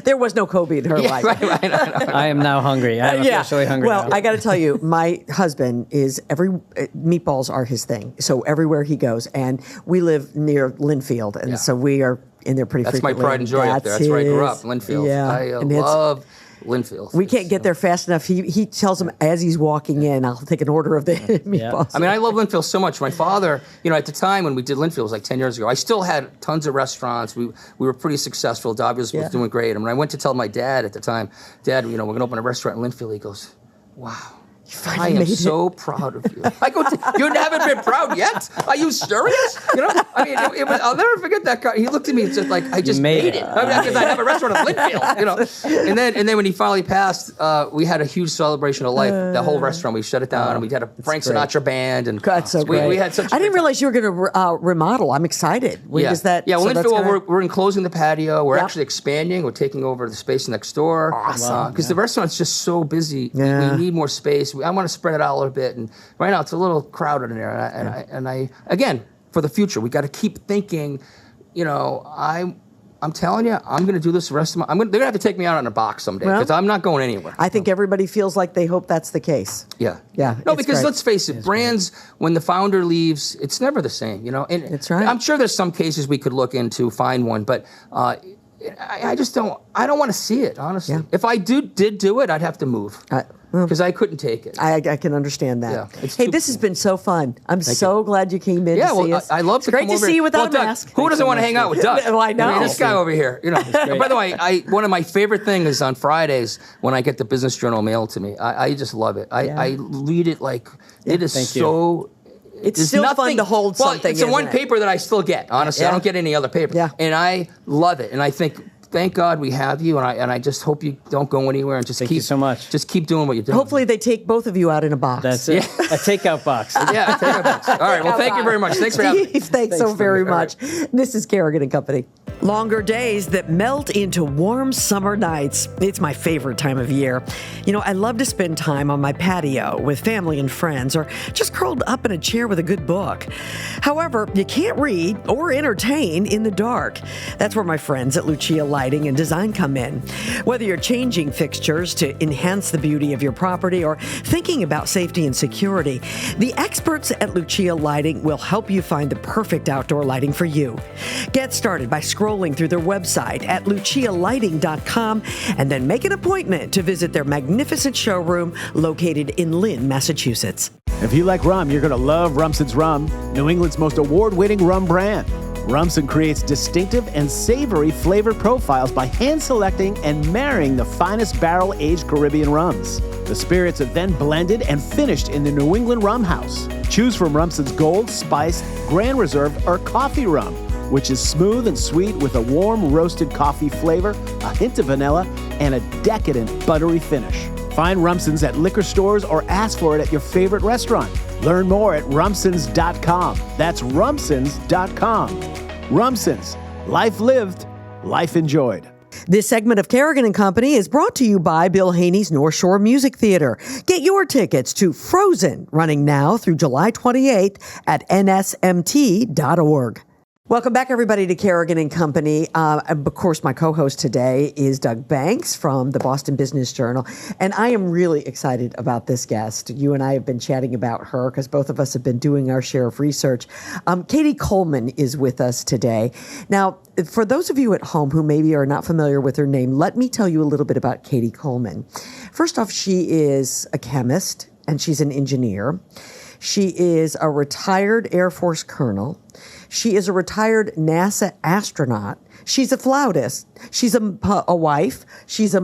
[SPEAKER 1] there was no Kobe in her life.
[SPEAKER 4] Right.
[SPEAKER 3] I am now hungry. I'm officially hungry.
[SPEAKER 1] Well,
[SPEAKER 3] now.
[SPEAKER 1] I got to tell you, my husband is meatballs are his thing. So everywhere he goes, and we live near Linfield, and so we are in there pretty frequently.
[SPEAKER 4] That's my pride and joy up there. That's where I grew up, Linfield.
[SPEAKER 1] Yeah.
[SPEAKER 4] I love Linfield.
[SPEAKER 1] We can't get there fast enough. He tells them as he's walking in, I'll take an order of the meatballs.
[SPEAKER 4] I mean, I love Linfield so much. My father, at the time when we did Linfield, it was like 10 years ago, I still had tons of restaurants. We were pretty successful. Davios was doing great. And when I went to tell my dad at the time, Dad, we're going to open a restaurant in Linfield, he goes, wow. I am so proud of you. I go, you haven't been proud yet? Are you serious? I mean, I'll never forget that guy. He looked at me and said, like, I just made it. Because I have a restaurant in Linfield, And then when he finally passed, we had a huge celebration of life. The whole restaurant, we shut it down, and we had a Frank Sinatra band. And
[SPEAKER 1] that's so great.
[SPEAKER 4] We had such
[SPEAKER 1] I didn't realize you were going to remodel. I'm excited. When is that?
[SPEAKER 4] Yeah, well, Linfield, we're enclosing the patio. We're actually expanding. We're taking over the space next door.
[SPEAKER 1] Awesome.
[SPEAKER 4] Because the restaurant's just so busy. Yeah. We need more space. I want to spread it out a little bit, and right now it's a little crowded in there. And I again, for the future, we got to keep thinking. I'm telling you, I'm going to do this the rest of they're going to have to take me out in a box someday because I'm not going anywhere.
[SPEAKER 1] I think everybody feels like they hope that's the case.
[SPEAKER 4] Yeah.
[SPEAKER 1] No,
[SPEAKER 4] because let's face it, brands, when the founder leaves, it's never the same, And
[SPEAKER 1] that's right.
[SPEAKER 4] I'm sure there's some cases we could look into, find one, but I just don't want to see it, honestly. Yeah. If I did do it, I'd have to move. Because I couldn't take it.
[SPEAKER 1] I can understand that.
[SPEAKER 4] Yeah,
[SPEAKER 1] hey, this has been so fun. I'm so glad you came in to see us.
[SPEAKER 4] I love to come over.
[SPEAKER 1] It's great to see you without a mask.
[SPEAKER 4] Who doesn't want to hang out with Doug?
[SPEAKER 1] Well, I know.
[SPEAKER 4] This guy over here. By the way, one of my favorite things is on Fridays when I get the Business Journal mailed to me. I just love it. I read it like it is so...
[SPEAKER 1] It's still fun to hold something.
[SPEAKER 4] It's the one paper that I still get, honestly. I don't get any other paper.
[SPEAKER 1] Yeah.
[SPEAKER 4] And I love it. And I think... Thank God we have you, and I just hope you don't go anywhere and just
[SPEAKER 3] Thank you so much.
[SPEAKER 4] Just keep doing what you're doing.
[SPEAKER 1] Hopefully they take both of you out in a box.
[SPEAKER 3] That's it. A takeout box.
[SPEAKER 4] Yeah, a takeout box. All right. Well, thank you very much. Thanks for having me.
[SPEAKER 1] Thanks so very much. This is Kerrigan and Company. Longer days that melt into warm summer nights. It's my favorite time of year. I love to spend time on my patio with family and friends or just curled up in a chair with a good book. However, you can't read or entertain in the dark. That's where my friends at Lucia Lighting and Design come in. Whether you're changing fixtures to enhance the beauty of your property or thinking about safety and security, the experts at Lucia Lighting will help you find the perfect outdoor lighting for you. Get started by scrolling through their website at lucialighting.com and then make an appointment to visit their magnificent showroom located in Lynn, Massachusetts.
[SPEAKER 5] If you like rum, you're going to love Rumson's Rum, New England's most award-winning rum brand. Rumson creates distinctive and savory flavor profiles by hand-selecting and marrying the finest barrel-aged Caribbean rums. The spirits are then blended and finished in the New England Rum House. Choose from Rumson's Gold, Spiced, Grand Reserve, or Coffee Rum, which is smooth and sweet with a warm roasted coffee flavor, a hint of vanilla, and a decadent buttery finish. Find Rumson's at liquor stores or ask for it at your favorite restaurant. Learn more at rumsons.com. That's rumsons.com. Rumsons. Life lived, life enjoyed.
[SPEAKER 1] This segment of Kerrigan and Company is brought to you by Bill Haney's North Shore Music Theater. Get your tickets to Frozen, running now through July 28th at nsmt.org. Welcome back, everybody, to Kerrigan and Company. Of course, my co-host today is Doug Banks from the Boston Business Journal, and I am really excited about this guest. You and I have been chatting about her because both of us have been doing our share of research. Cady Coleman is with us today. Now, for those of you at home who maybe are not familiar with her name, let me tell you a little bit about Cady Coleman. First off, she is a chemist and she's an engineer. She is a retired Air Force colonel. She is a retired NASA astronaut. She's a flautist. She's a wife. She's a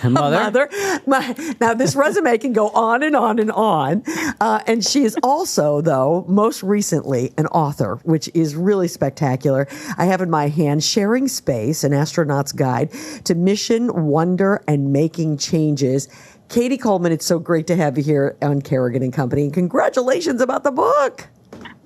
[SPEAKER 1] mother. Now, this resume can go on and on and on. And she is also, though, most recently, an author, which is really spectacular. I have in my hand Sharing Space, an astronaut's guide to mission, wonder, and making changes. Cady Coleman, it's so great to have you here on Kerrigan and Company. And congratulations about the book.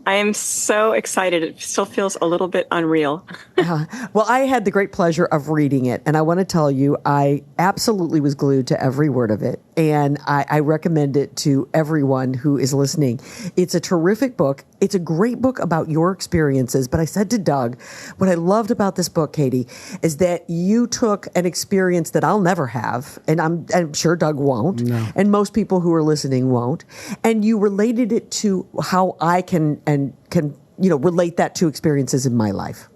[SPEAKER 6] I am so excited. It still feels a little bit unreal.
[SPEAKER 1] Well, I had the great pleasure of reading it, and I want to tell you, I absolutely was glued to every word of it, and I recommend it to everyone who is listening. It's a terrific book. It's a great book about your experiences, but I said to Doug, what I loved about this book, Cady, is that you took an experience that I'll never have, and I'm sure Doug won't, and most people who are listening won't, and you related it to how I can relate that to experiences in my life.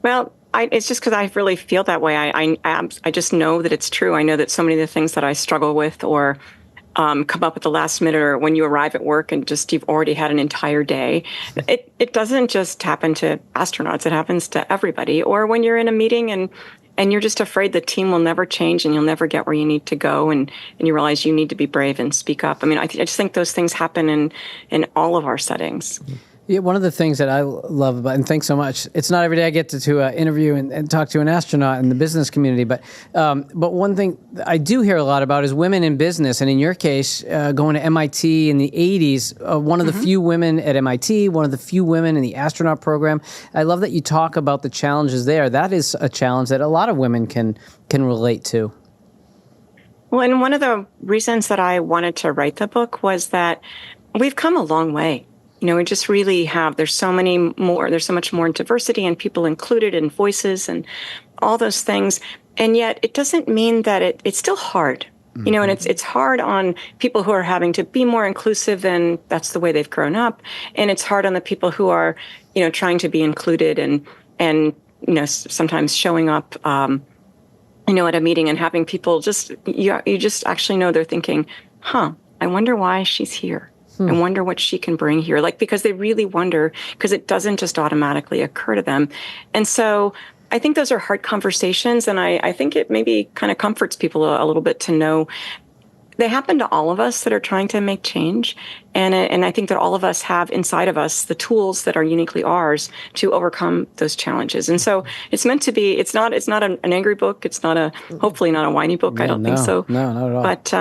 [SPEAKER 6] Well, it's just because I really feel that way. I just know that it's true. I know that so many of the things that I struggle with or come up at the last minute, or when you arrive at work and just you've already had an entire day, it doesn't just happen to astronauts. It happens to everybody. Or when you're in a meeting and you're just afraid the team will never change and you'll never get where you need to go, and you realize you need to be brave and speak up. I mean, I just think those things happen in all of our settings.
[SPEAKER 3] Yeah, one of the things that I love about, and thanks so much, it's not every day I get to interview and talk to an astronaut in the business community, but one thing I do hear a lot about is women in business, and in your case, going to MIT in the 80s, one of the few women at MIT, one of the few women in the astronaut program. I love that you talk about the challenges there. That is a challenge that a lot of women can relate to.
[SPEAKER 6] Well, and one of the reasons that I wanted to write the book was that we've come a long way. We just really have. There's so much more diversity and people included and voices and all those things. And yet it doesn't mean that it's still hard, and it's hard on people who are having to be more inclusive than that's the way they've grown up. And it's hard on the people who are, trying to be included and sometimes showing up, at a meeting and having people just, you just actually know they're thinking, I wonder why she's here. I wonder what she can bring here, because they really wonder, because it doesn't just automatically occur to them. And so I think those are hard conversations, and I think it maybe kind of comforts people a little bit to know they happen to all of us that are trying to make change. And I think that all of us have inside of us the tools that are uniquely ours to overcome those challenges. And so it's meant to be, it's not an angry book. It's hopefully not a whiny book. I don't think so.
[SPEAKER 3] No, not at all.
[SPEAKER 6] But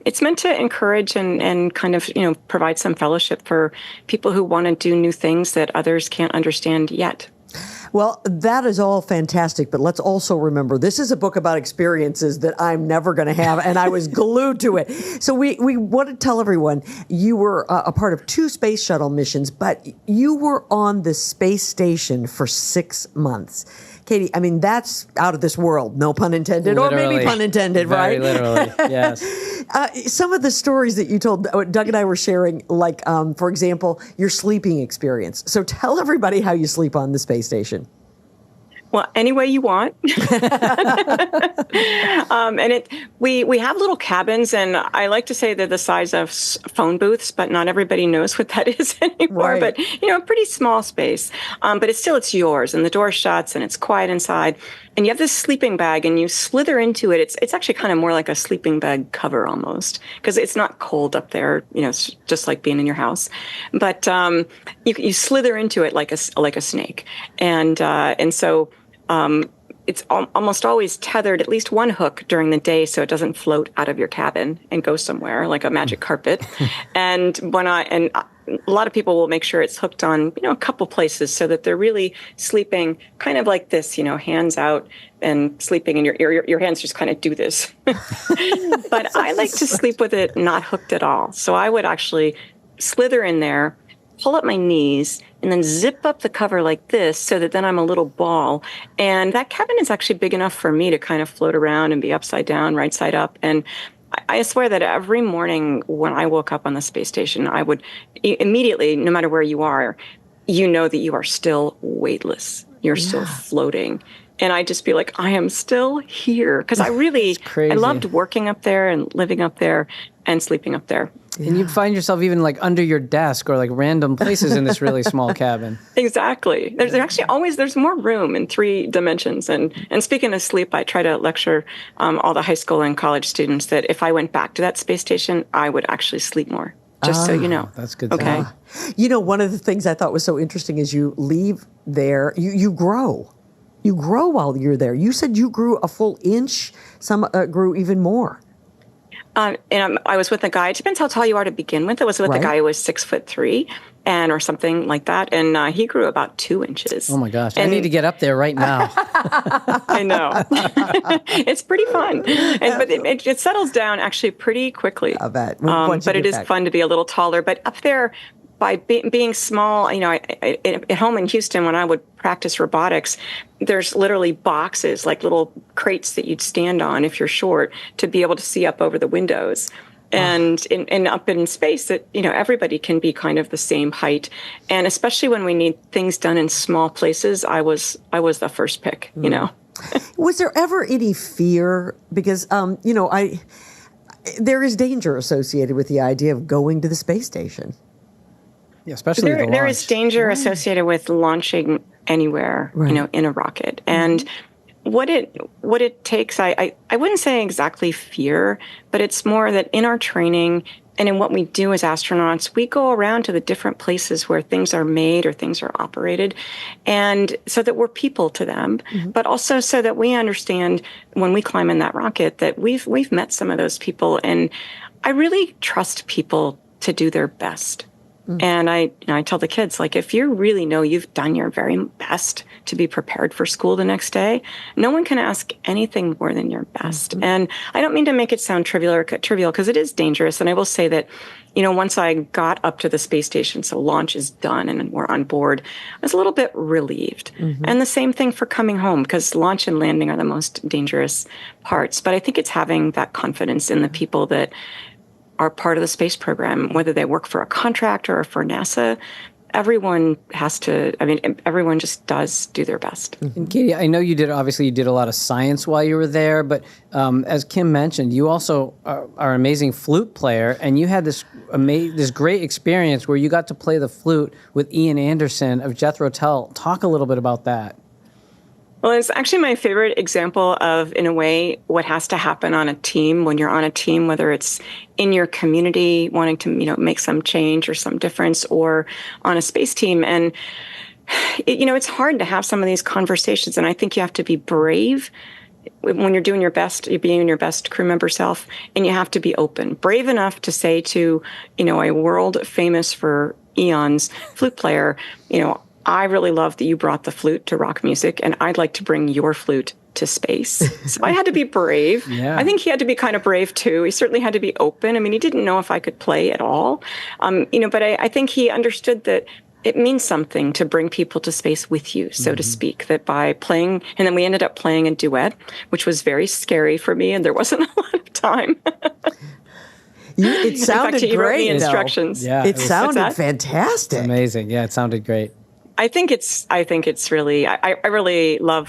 [SPEAKER 6] it's meant to encourage and kind of, provide some fellowship for people who want to do new things that others can't understand yet.
[SPEAKER 1] Well, that is all fantastic, but let's also remember this is a book about experiences that I'm never going to have, and I was glued to it. So we want to tell everyone you were a part of 2 space shuttle missions, but you were on the space station for 6 months. Cady, I mean, that's out of this world, no pun intended,
[SPEAKER 3] literally,
[SPEAKER 1] or maybe pun intended,
[SPEAKER 3] very
[SPEAKER 1] right?
[SPEAKER 3] Literally, yes.
[SPEAKER 1] Some of the stories that you told, Doug and I were sharing, for example, your sleeping experience. So tell everybody how you sleep on the space station.
[SPEAKER 6] Well, any way you want. And we have little cabins, and I like to say they're the size of phone booths, but not everybody knows what that is anymore.
[SPEAKER 1] Right.
[SPEAKER 6] But, a pretty small space. But it's yours, and the door shuts, and it's quiet inside. And you have this sleeping bag, and you slither into it. It's actually kind of more like a sleeping bag cover almost, because it's not cold up there, it's just like being in your house. But you slither into it like a snake. And so it's almost always tethered at least one hook during the day so it doesn't float out of your cabin and go somewhere like a magic carpet. And a lot of people will make sure it's hooked on, a couple places so that they're really sleeping kind of like this, hands out and sleeping, and your hands just kind of do this. But I like to sleep with it not hooked at all. So I would actually slither in there, pull up my knees, and then zip up the cover like this so that then I'm a little ball. And that cabin is actually big enough for me to kind of float around and be upside down, right side up. And I swear that every morning when I woke up on the space station, I would immediately, no matter where you are, that you are still weightless. You're still floating. And I'd just be like, I am still here. Because I loved working up there and living up there and sleeping up there.
[SPEAKER 3] And you'd find yourself even like under your desk or like random places in this really small cabin.
[SPEAKER 6] Exactly. There's actually there's more room in 3 dimensions. And speaking of sleep, I try to lecture all the high school and college students that if I went back to that space station, I would actually sleep more. Just so you know.
[SPEAKER 3] That's good.
[SPEAKER 6] Okay.
[SPEAKER 1] One of the things I thought was so interesting is you leave there, you grow. You grow while you're there. You said you grew a full inch. Some grew even more.
[SPEAKER 6] And I was with a guy. It depends how tall you are to begin with. I was with a guy who was 6'3", or something like that, and he grew about 2 inches.
[SPEAKER 3] Oh my gosh! I need to get up there right now.
[SPEAKER 6] I know. It's pretty fun, but it settles down actually pretty quickly.
[SPEAKER 1] I bet.
[SPEAKER 6] But it is fun to be a little taller. But up there, by being small, at home in Houston, when I would practice robotics, there's literally boxes, like little crates that you'd stand on if you're short to be able to see up over the windows. And up in space, that everybody can be kind of the same height, and especially when we need things done in small places, I was the first pick.
[SPEAKER 1] Was there ever any fear? Because there is danger associated with the idea of going to the space station.
[SPEAKER 3] Yeah, especially
[SPEAKER 6] there is danger associated with launching anywhere, in a rocket. And what it takes, I wouldn't say exactly fear, but it's more that in our training and in what we do as astronauts, we go around to the different places where things are made or things are operated, and so that we're people to them, but also so that we understand when we climb in that rocket that we've met some of those people, and I really trust people to do their best. And I tell the kids, like, if you really know you've done your very best to be prepared for school the next day, no one can ask anything more than your best. And I don't mean to make it sound trivial because it is dangerous. And I will say that, once I got up to the space station, so launch is done and we're on board, I was a little bit relieved. And the same thing for coming home, because launch and landing are the most dangerous parts. But I think it's having that confidence in the people that are part of the space program, whether they work for a contractor or for NASA. Everyone everyone just does do their best.
[SPEAKER 3] And Cady, I know you did a lot of science while you were there, but as Kim mentioned, you also are an amazing flute player, and you had this great experience where you got to play the flute with Ian Anderson of Jethro Tull. Talk a little bit about that.
[SPEAKER 6] Well, it's actually my favorite example of, in a way, what has to happen on a team when you're on a team, whether it's in your community wanting to, make some change or some difference, or on a space team. And, it's hard to have some of these conversations. And I think you have to be brave when you're doing your best, you're being your best crew member self, and you have to be open, brave enough to say to, a world famous for eons flute player, I really love that you brought the flute to rock music, and I'd like to bring your flute to space. So I had to be brave.
[SPEAKER 3] Yeah.
[SPEAKER 6] I think he had to be kind of brave too. He certainly had to be open. I mean, he didn't know if I could play at all, but I think he understood that it means something to bring people to space with you, so to speak, that by playing, and then we ended up playing a duet, which was very scary for me, and there wasn't a lot of time.
[SPEAKER 1] It sounded
[SPEAKER 6] he wrote me
[SPEAKER 1] great.
[SPEAKER 6] instructions.
[SPEAKER 3] Yeah,
[SPEAKER 1] it sounded fantastic.
[SPEAKER 3] It's amazing. Yeah, it sounded great.
[SPEAKER 6] I think it's really, I really love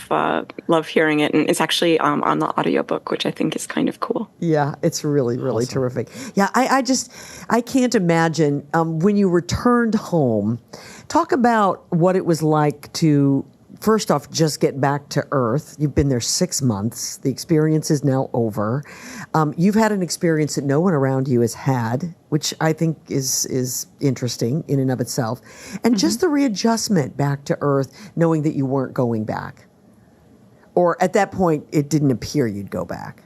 [SPEAKER 6] hearing it. And it's actually on the audiobook, which I think is kind of cool.
[SPEAKER 1] Yeah, it's really, really terrific. Yeah, I can't imagine when you returned home, talk about what it was like to, first off, just get back to Earth. You've been there 6 months. The experience is now over. You've had an experience that no one around you has had, which I think is interesting in and of itself. And just the readjustment back to Earth, knowing that you weren't going back. Or at that point, it didn't appear you'd go back.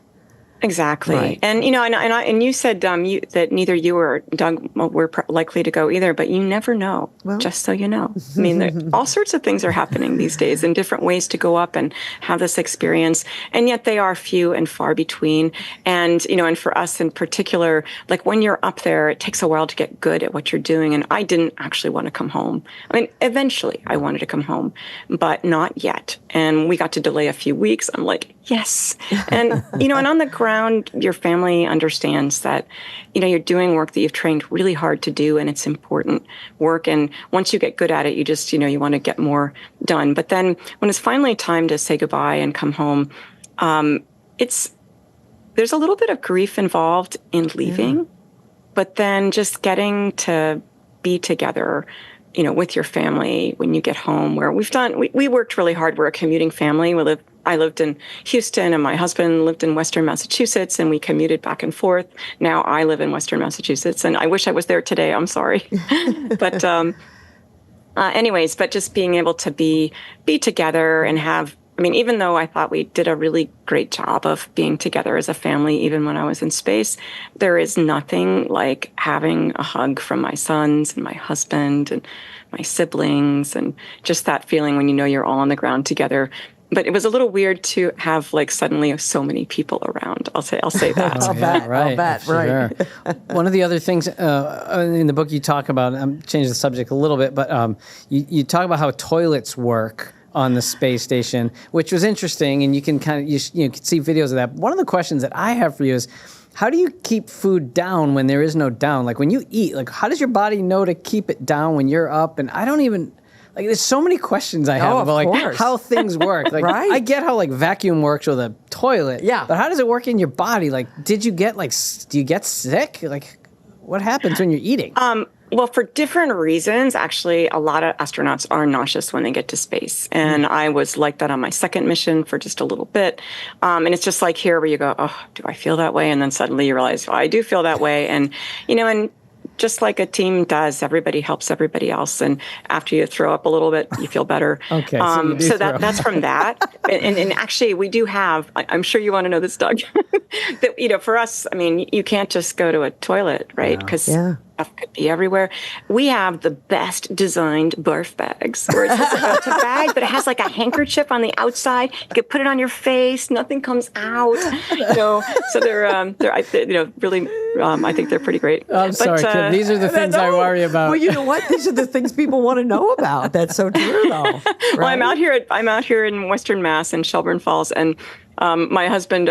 [SPEAKER 6] Exactly.
[SPEAKER 1] Right.
[SPEAKER 6] And, and you said that neither you or Doug were likely to go either, but you never know, just so you know. I mean, all sorts of things are happening these days and different ways to go up and have this experience. And yet they are few and far between. And, and for us in particular, like when you're up there, it takes a while to get good at what you're doing. And I didn't actually want to come home. I mean, eventually I wanted to come home, but not yet. And we got to delay a few weeks. I'm like, yes. And, and on the ground, your family understands that, you're doing work that you've trained really hard to do, and it's important work. And once you get good at it, you just, you want to get more done. But then when it's finally time to say goodbye and come home, there's a little bit of grief involved in leaving, but then just getting to be together, with your family when you get home, where we worked really hard. We're a commuting family. I lived in Houston, and my husband lived in Western Massachusetts, and we commuted back and forth. Now I live in Western Massachusetts, and I wish I was there today. I'm sorry. But anyways, but just being able to be together and have, even though I thought we did a really great job of being together as a family, even when I was in space, there is nothing like having a hug from my sons and my husband and my siblings, and just that feeling when you're all on the ground together. But it was a little weird to have suddenly so many people around. I'll say that.
[SPEAKER 1] I'll bet. Right.
[SPEAKER 3] One of the other things in the book you talk about, I'm changing the subject a little bit, but you talk about how toilets work on the space station, which was interesting, and you can kind of you can see videos of that. One of the questions that I have for you is, how do you keep food down when there is no down? Like when you eat, how does your body know to keep it down when you're up? And I don't even. There's so many questions I have about how things work.
[SPEAKER 1] Right.
[SPEAKER 3] I get how vacuum works with a toilet.
[SPEAKER 1] Yeah.
[SPEAKER 3] But how does it work in your body? Did you get do you get sick? What happens when you're eating?
[SPEAKER 6] Well, for different reasons, actually, a lot of astronauts are nauseous when they get to space. And I was like that on my second mission for just a little bit. And it's just like here where you go, oh, do I feel that way? And then suddenly you realize, I do feel that way. And, and just like a team does, everybody helps everybody else. And after you throw up a little bit, you feel better.
[SPEAKER 3] Okay.
[SPEAKER 6] So that's from that. And actually, we do have, I'm sure you want to know this, Doug, that, for us, you can't just go to a toilet, right? Because stuff could be everywhere. We have the best designed barf bags, where it's just it's a bag, but it has a handkerchief on the outside. You can put it on your face. Nothing comes out. So they're really, I think they're pretty great.
[SPEAKER 3] I'm sorry, Kim. These are the things I worry about.
[SPEAKER 1] Well, you know what? These are the things people want to know about. That's so true, though. Right?
[SPEAKER 6] Well, I'm out here in Western Mass in Shelburne Falls, and my husband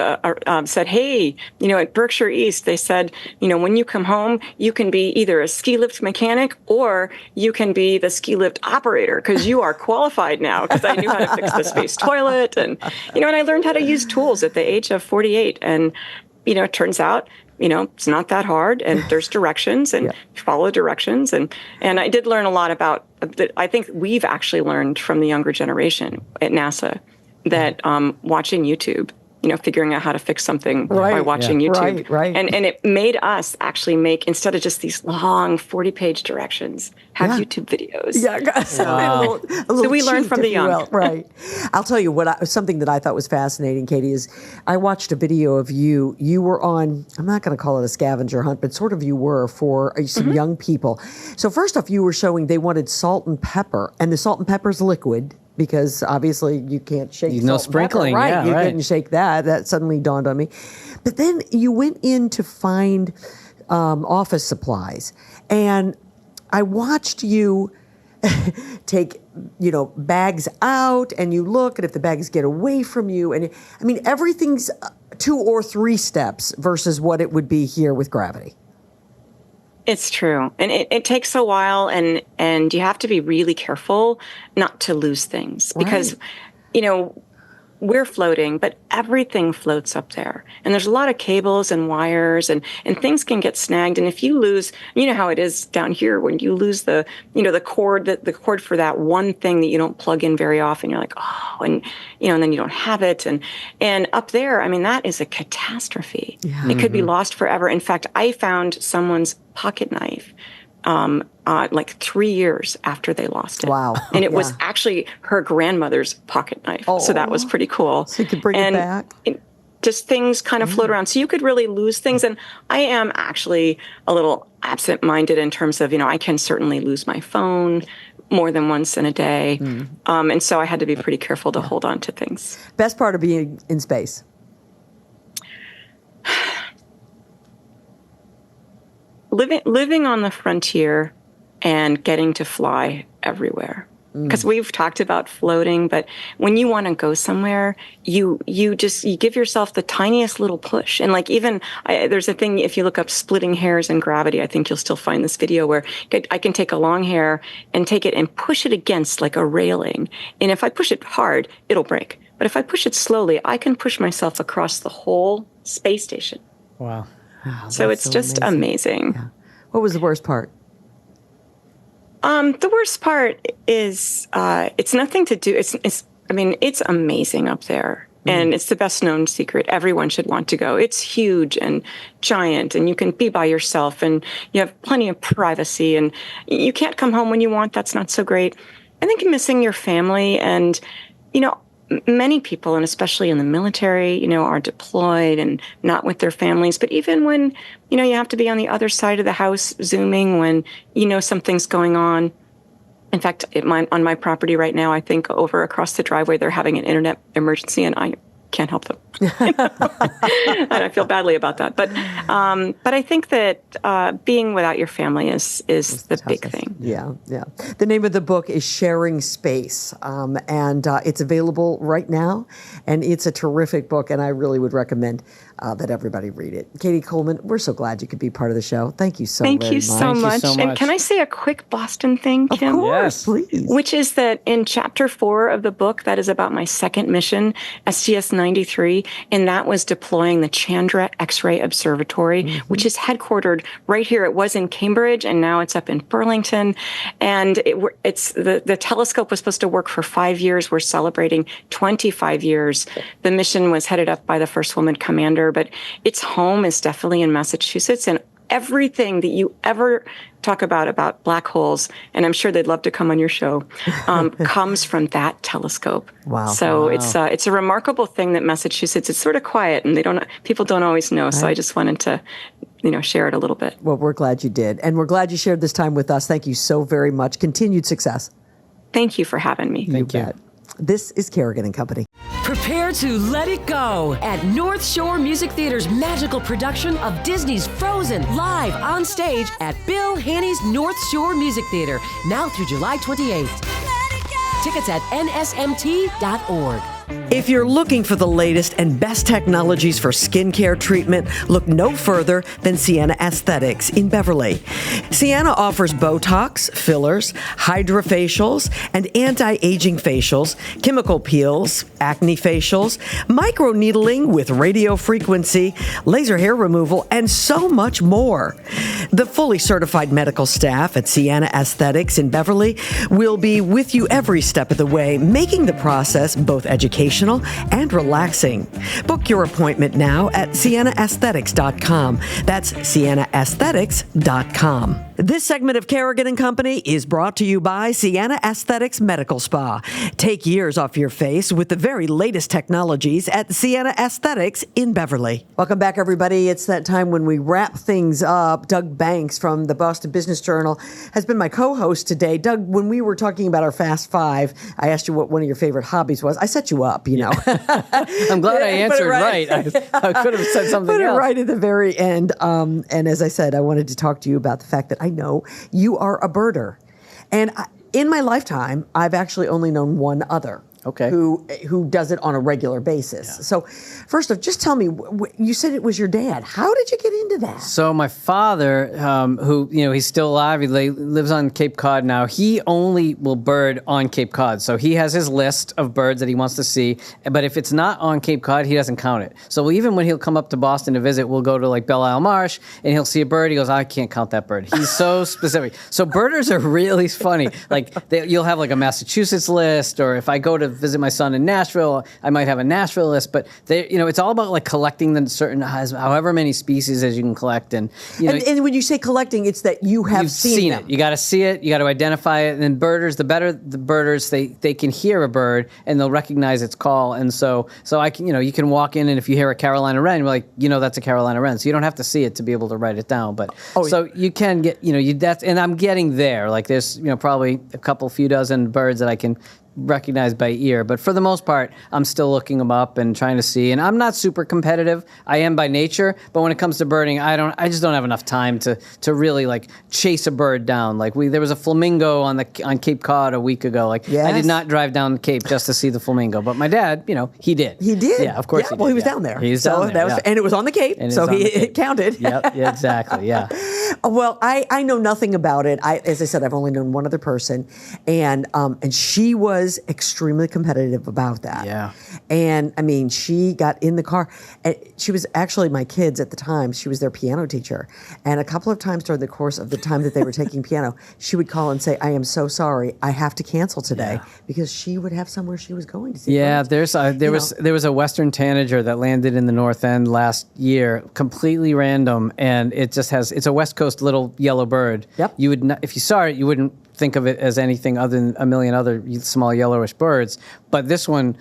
[SPEAKER 6] said, hey, at Berkshire East, they said, when you come home, you can be either a ski lift mechanic or you can be the ski lift operator, because you are qualified now, because I knew how to fix the space toilet. And, and I learned how to use tools at the age of 48. And, it turns out, it's not that hard, and there's directions, and follow directions. And I did learn a lot about, I think we've actually learned from the younger generation at NASA that watching YouTube, figuring out how to fix something by watching YouTube.
[SPEAKER 1] Right.
[SPEAKER 6] And it made us actually make, instead of just these long 40-page directions, have YouTube videos.
[SPEAKER 1] Yeah.
[SPEAKER 3] Wow.
[SPEAKER 6] So we learned from the young.
[SPEAKER 1] Right. I'll tell you something that I thought was fascinating, Cady, is I watched a video of you. You were on, I'm not going to call it a scavenger hunt, but sort of you were for some young people. So first off, you were showing they wanted salt and pepper, and the salt and pepper is liquid, because obviously you can't shake salt
[SPEAKER 3] no sprinkling,
[SPEAKER 1] and pepper, right?
[SPEAKER 3] Yeah,
[SPEAKER 1] you couldn't shake that. That suddenly dawned on me. But then you went in to find office supplies, and I watched you take, bags out, and you look, and if the bags get away from you, and everything's 2 or 3 steps versus what it would be here with gravity.
[SPEAKER 6] It's true. And it takes a while, and you have to be really careful not to lose things, because, we're floating, but everything floats up there. And there's a lot of cables and wires, and things can get snagged. And if you lose, how it is down here, when you lose the cord for that one thing that you don't plug in very often, you're like, oh, and then you don't have it. And up there, that is a catastrophe. Yeah. It could be lost forever. In fact, I found someone's pocket knife 3 years after they lost it.
[SPEAKER 1] Wow.
[SPEAKER 6] And it was actually her grandmother's pocket knife. So that was pretty cool.
[SPEAKER 1] So you could bring it back?
[SPEAKER 6] just things kind of float around. So you could really lose things. And I am actually a little absent-minded in terms of, I can certainly lose my phone more than once in a day. And so I had to be pretty careful to hold on to things.
[SPEAKER 1] Best part of being in space?
[SPEAKER 6] Living on the frontier and getting to fly everywhere. Because we've talked about floating, but when you want to go somewhere, you give yourself the tiniest little push. And like there's a thing, if you look up splitting hairs and gravity, I think you'll still find this video where I can take a long hair and take it and push it against like a railing. And if I push it hard, it'll break. But if I push it slowly, I can push myself across the whole space station.
[SPEAKER 3] Wow.
[SPEAKER 6] So it's just amazing.
[SPEAKER 1] Yeah. What was the worst part?
[SPEAKER 6] The worst part is it's nothing to do. It's amazing up there, and it's the best known secret. Everyone should want to go. It's huge and giant, and you can be by yourself, and you have plenty of privacy, and you can't come home when you want. That's not so great. I think missing your family, and many people, and especially in the military, are deployed and not with their families. But even when, you have to be on the other side of the house Zooming when something's going on. In fact, on my property right now, I think over across the driveway, they're having an internet emergency, and I can't help them. And I feel badly about that. But I think that being without your family is the big thing.
[SPEAKER 1] Yeah. The name of the book is Sharing Space, and it's available right now, and it's a terrific book, and I really would recommend that everybody read it. Cady Coleman, we're so glad you could be part of the show. Thank you so very much.
[SPEAKER 6] Thank you so much. And can I say a quick Boston thing, Kim?
[SPEAKER 1] Of course, please.
[SPEAKER 6] Which is that in chapter 4 of the book, that is about my second mission, STS-93, and that was deploying the Chandra X-ray Observatory, which is headquartered right here. It was in Cambridge, and now it's up in Burlington. And the telescope was supposed to work for 5 years. We're celebrating 25 years. The mission was headed up by the first woman commander, but its home is definitely in Massachusetts. And everything that you ever talk about black holes, and I'm sure they'd love to come on your show, comes from that telescope.
[SPEAKER 1] Wow.
[SPEAKER 6] So it's a remarkable thing that Massachusetts, it's sort of quiet, and people don't always know. Right. So I just wanted to share it a little bit.
[SPEAKER 1] Well, we're glad you did. And we're glad you shared this time with us. Thank you so very much. Continued success.
[SPEAKER 6] Thank you for having me.
[SPEAKER 3] Thank you.
[SPEAKER 1] This is Kerrigan and Company.
[SPEAKER 7] Prepare to let it go at North Shore Music Theater's magical production of Disney's Frozen live on stage at Bill Haney's North Shore Music Theater, now through July 28th. Tickets at nsmt.org.
[SPEAKER 1] If you're looking for the latest and best technologies for skincare treatment, look no further than Sienna Aesthetics in Beverly. Sienna offers Botox, fillers, hydrofacials, and anti-aging facials, chemical peels, acne facials, microneedling with radio frequency, laser hair removal, and so much more. The fully certified medical staff at Sienna Aesthetics in Beverly will be with you every step of the way, making the process both educational and relaxing. Book your appointment now at siennaaesthetics.com. That's siennaaesthetics.com. This segment of Kerrigan and Company is brought to you by Sienna Aesthetics Medical Spa. Take years off your face with the very latest technologies at Sienna Aesthetics in Beverly. Welcome back, everybody. It's that time when we wrap things up. Doug Banks from the Boston Business Journal has been my co-host today. Doug, when we were talking about our Fast Five, I asked you what one of your favorite hobbies was. I set you up,
[SPEAKER 3] I'm glad I answered right. I could have said something else.
[SPEAKER 1] Put it right at the very end. And as I said, I wanted to talk to you about the fact that I know you are a birder. And in my lifetime, I've actually only known one other.
[SPEAKER 3] Okay.
[SPEAKER 1] Who does it on a regular basis. Yeah. So first off, just tell me, you said it was your dad. How did you get into that?
[SPEAKER 3] So my father, who, he's still alive, he lives on Cape Cod now. He only will bird on Cape Cod. So he has his list of birds that he wants to see. But if it's not on Cape Cod, he doesn't count it. So even when he'll come up to Boston to visit, we'll go to like Belle Isle Marsh and he'll see a bird. He goes, I can't count that bird. He's so specific. So birders are really funny. Like you'll have like a Massachusetts list, or if I go to visit my son in Nashville, I might have a Nashville list. But it's all about like collecting the certain however many species as you can collect, and
[SPEAKER 1] when you say collecting, it's that you've seen them.
[SPEAKER 3] It. You got to see it. You got to identify it. And then birders, the better the birders, they can hear a bird and they'll recognize its call. And so I can you can walk in and if you hear a Carolina wren, you're like that's a Carolina wren. So you don't have to see it to be able to write it down. But you can get and I'm getting there. Like there's probably a few dozen birds that I can recognize by ear, but for the most part, I'm still looking them up and trying to see. And I'm not super competitive. I am by nature, but when it comes to birding, I just don't have enough time to really like chase a bird down. Like there was a flamingo on Cape Cod a week ago. Like I did not drive down the Cape just to see the flamingo, but my dad, he did.
[SPEAKER 1] He did.
[SPEAKER 3] Yeah, of course.
[SPEAKER 1] Yeah, he was down there.
[SPEAKER 3] He's down there.
[SPEAKER 1] And it was on the Cape, so it counted.
[SPEAKER 3] Yep. Yeah, exactly. Yeah.
[SPEAKER 1] Well, I know nothing about it. As I said, I've only known one other person, and she was extremely competitive about that.
[SPEAKER 3] Yeah.
[SPEAKER 1] And I mean, she got in the car, and she was actually my kids at the time. She was their piano teacher, and a couple of times during the course of the time that they were taking piano, she would call and say, "I am so sorry, I have to cancel today," because she would have somewhere she was going to see.
[SPEAKER 3] Yeah,
[SPEAKER 1] birds.
[SPEAKER 3] there was a Western tanager that landed in the North End last year, completely random, and it's a West Coast little yellow bird.
[SPEAKER 1] Yep.
[SPEAKER 3] You would not, if you saw it, you wouldn't think of it as anything other than a million other small yellowish birds, but this one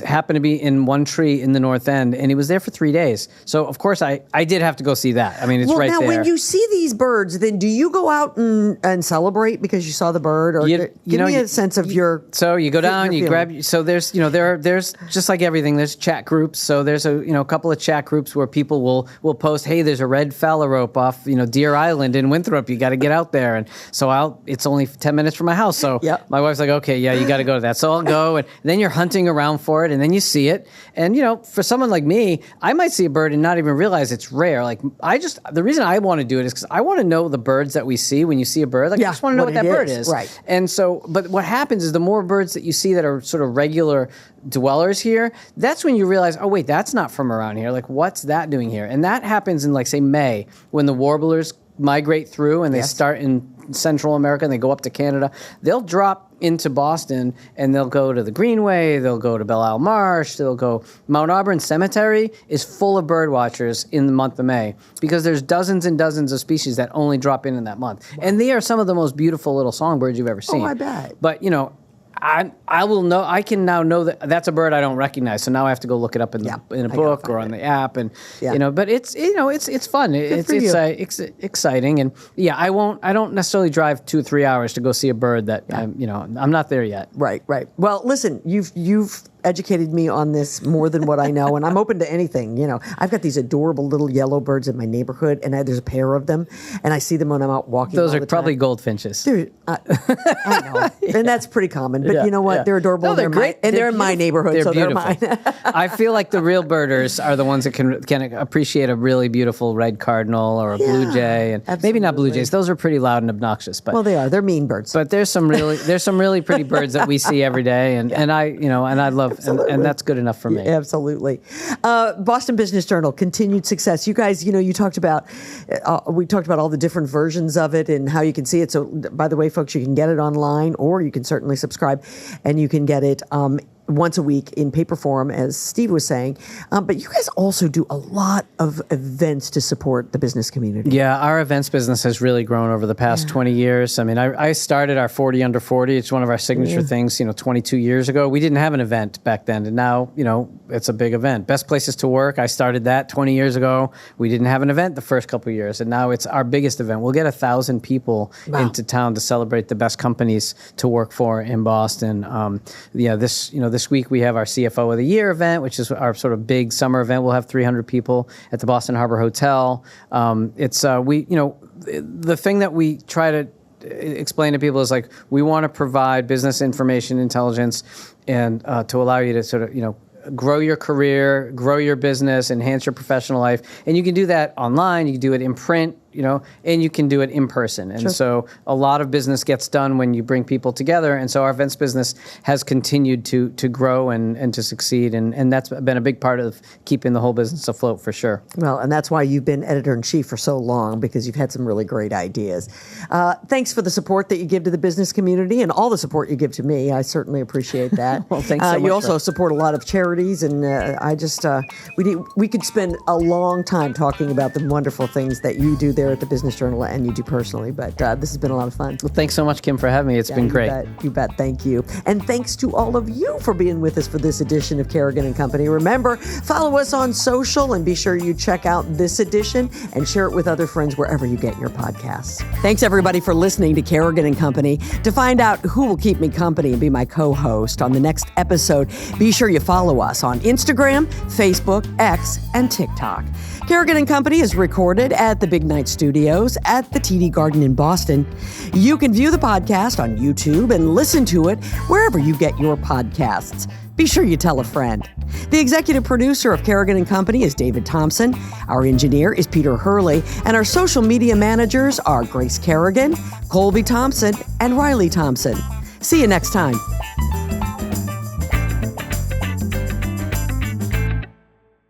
[SPEAKER 3] happened to be in one tree in the North End, and he was there for 3 days. So of course I did have to go see that. I mean, it's right there.
[SPEAKER 1] Now, when you see these birds, then do you go out and celebrate because you saw the bird, or give me a sense of your?
[SPEAKER 3] So you go down, you
[SPEAKER 1] feeling.
[SPEAKER 3] grab. So there's there's just like everything. There's chat groups. So there's a couple of chat groups where people will post, hey, there's a red phalarope off Deer Island in Winthrop. You got to get out there. And so it's only 10 minutes from my house. So my wife's like, okay, yeah, you got to go to that. So I'll go, and then you're hunting around for it, and then you see it. And for someone like me, I might see a bird and not even realize it's rare. Like the reason I want to do it is because I want to know the birds that we see when you see a bird. Like I just want to know what that bird is.
[SPEAKER 1] Right.
[SPEAKER 3] And so, but what happens is the more birds that you see that are sort of regular dwellers here, that's when you realize, oh wait, that's not from around here. Like what's that doing here? And that happens in say May, when the warblers migrate through and they start in Central America and they go up to Canada. They'll drop into Boston and they'll go to the Greenway, they'll go to Belle Isle Marsh, they'll go. Mount Auburn Cemetery is full of bird watchers in the month of May because there's dozens and dozens of species that only drop in that month. Wow. And they are some of the most beautiful little songbirds you've ever seen.
[SPEAKER 1] Oh, I bet.
[SPEAKER 3] But I will know. I can now know that that's a bird I don't recognize. So now I have to go look it up in a book or on the app, and But it's it's fun. It's exciting, and I don't necessarily drive 2 or 3 hours to go see a bird that I'm not there yet.
[SPEAKER 1] Right. Well, listen, you've educated me on this more than what I know, and I'm open to anything. I've got these adorable little yellow birds in my neighborhood, and there's a pair of them, and I see them when I'm out walking.
[SPEAKER 3] Those are probably goldfinches.
[SPEAKER 1] I know, and that's pretty common. But you know what? They're adorable.
[SPEAKER 3] No, they're great.
[SPEAKER 1] They're in my neighborhood,
[SPEAKER 3] they're
[SPEAKER 1] so
[SPEAKER 3] beautiful.
[SPEAKER 1] they're mine.
[SPEAKER 3] I feel like the real birders are the ones that can appreciate a really beautiful red cardinal or a blue jay, and maybe not blue jays. Those are pretty loud and obnoxious. But
[SPEAKER 1] they are. They're mean birds.
[SPEAKER 3] But there's some really pretty birds that we see every day, and I love and that's good enough for me.
[SPEAKER 1] Yeah, absolutely. Boston Business Journal, continued success. You guys, you talked about, we talked about all the different versions of it and how you can see it. So, by the way, folks, you can get it online, or you can certainly subscribe, and you can get it once a week in paper form, as Steve was saying. But you guys also do a lot of events to support the business community.
[SPEAKER 3] Yeah, our events business has really grown over the past 20 years. I mean, I started our 40 Under 40. It's one of our signature things, 22 years ago. We didn't have an event back then, and now, it's a big event. Best Places to Work, I started that 20 years ago. We didn't have an event the first couple of years, and now it's our biggest event. We'll get 1,000 people into town to celebrate the best companies to work for in Boston. This week we have our CFO of the Year event, which is our sort of big summer event. We'll have 300 people at the Boston Harbor Hotel. The thing that we try to explain to people is like, we want to provide business information intelligence and to allow you to sort of, grow your career, grow your business, enhance your professional life. And you can do that online. You can do it in print. and you can do it in person. And so a lot of business gets done when you bring people together. And so our events business has continued to grow and to succeed. And that's been a big part of keeping the whole business afloat for sure.
[SPEAKER 1] Well, and that's why you've been editor-in-chief for so long, because you've had some really great ideas. Thanks for the support that you give to the business community and all the support you give to me. I certainly appreciate that.
[SPEAKER 3] Well, thanks so much.
[SPEAKER 1] You also support a lot of charities, and we could spend a long time talking about the wonderful things that you do there at the Business Journal and you do personally, but this has been a lot of fun.
[SPEAKER 3] Well, thanks so much, Kim, for having me. It's been great.
[SPEAKER 1] You bet. Thank you. And thanks to all of you for being with us for this edition of Kerrigan & Company. Remember, follow us on social and be sure you check out this edition and share it with other friends wherever you get your podcasts. Thanks, everybody, for listening to Kerrigan & Company. To find out who will keep me company and be my co-host on the next episode, be sure you follow us on Instagram, Facebook, X, and TikTok. Kerrigan & Company is recorded at the Big Night Studios at the TD Garden in Boston. You can view the podcast on YouTube and listen to it wherever you get your podcasts. Be sure you tell a friend. The executive producer of Kerrigan & Company is David Thompson. Our engineer is Peter Hurley. And our social media managers are Grace Kerrigan, Colby Thompson, and Riley Thompson. See you next time.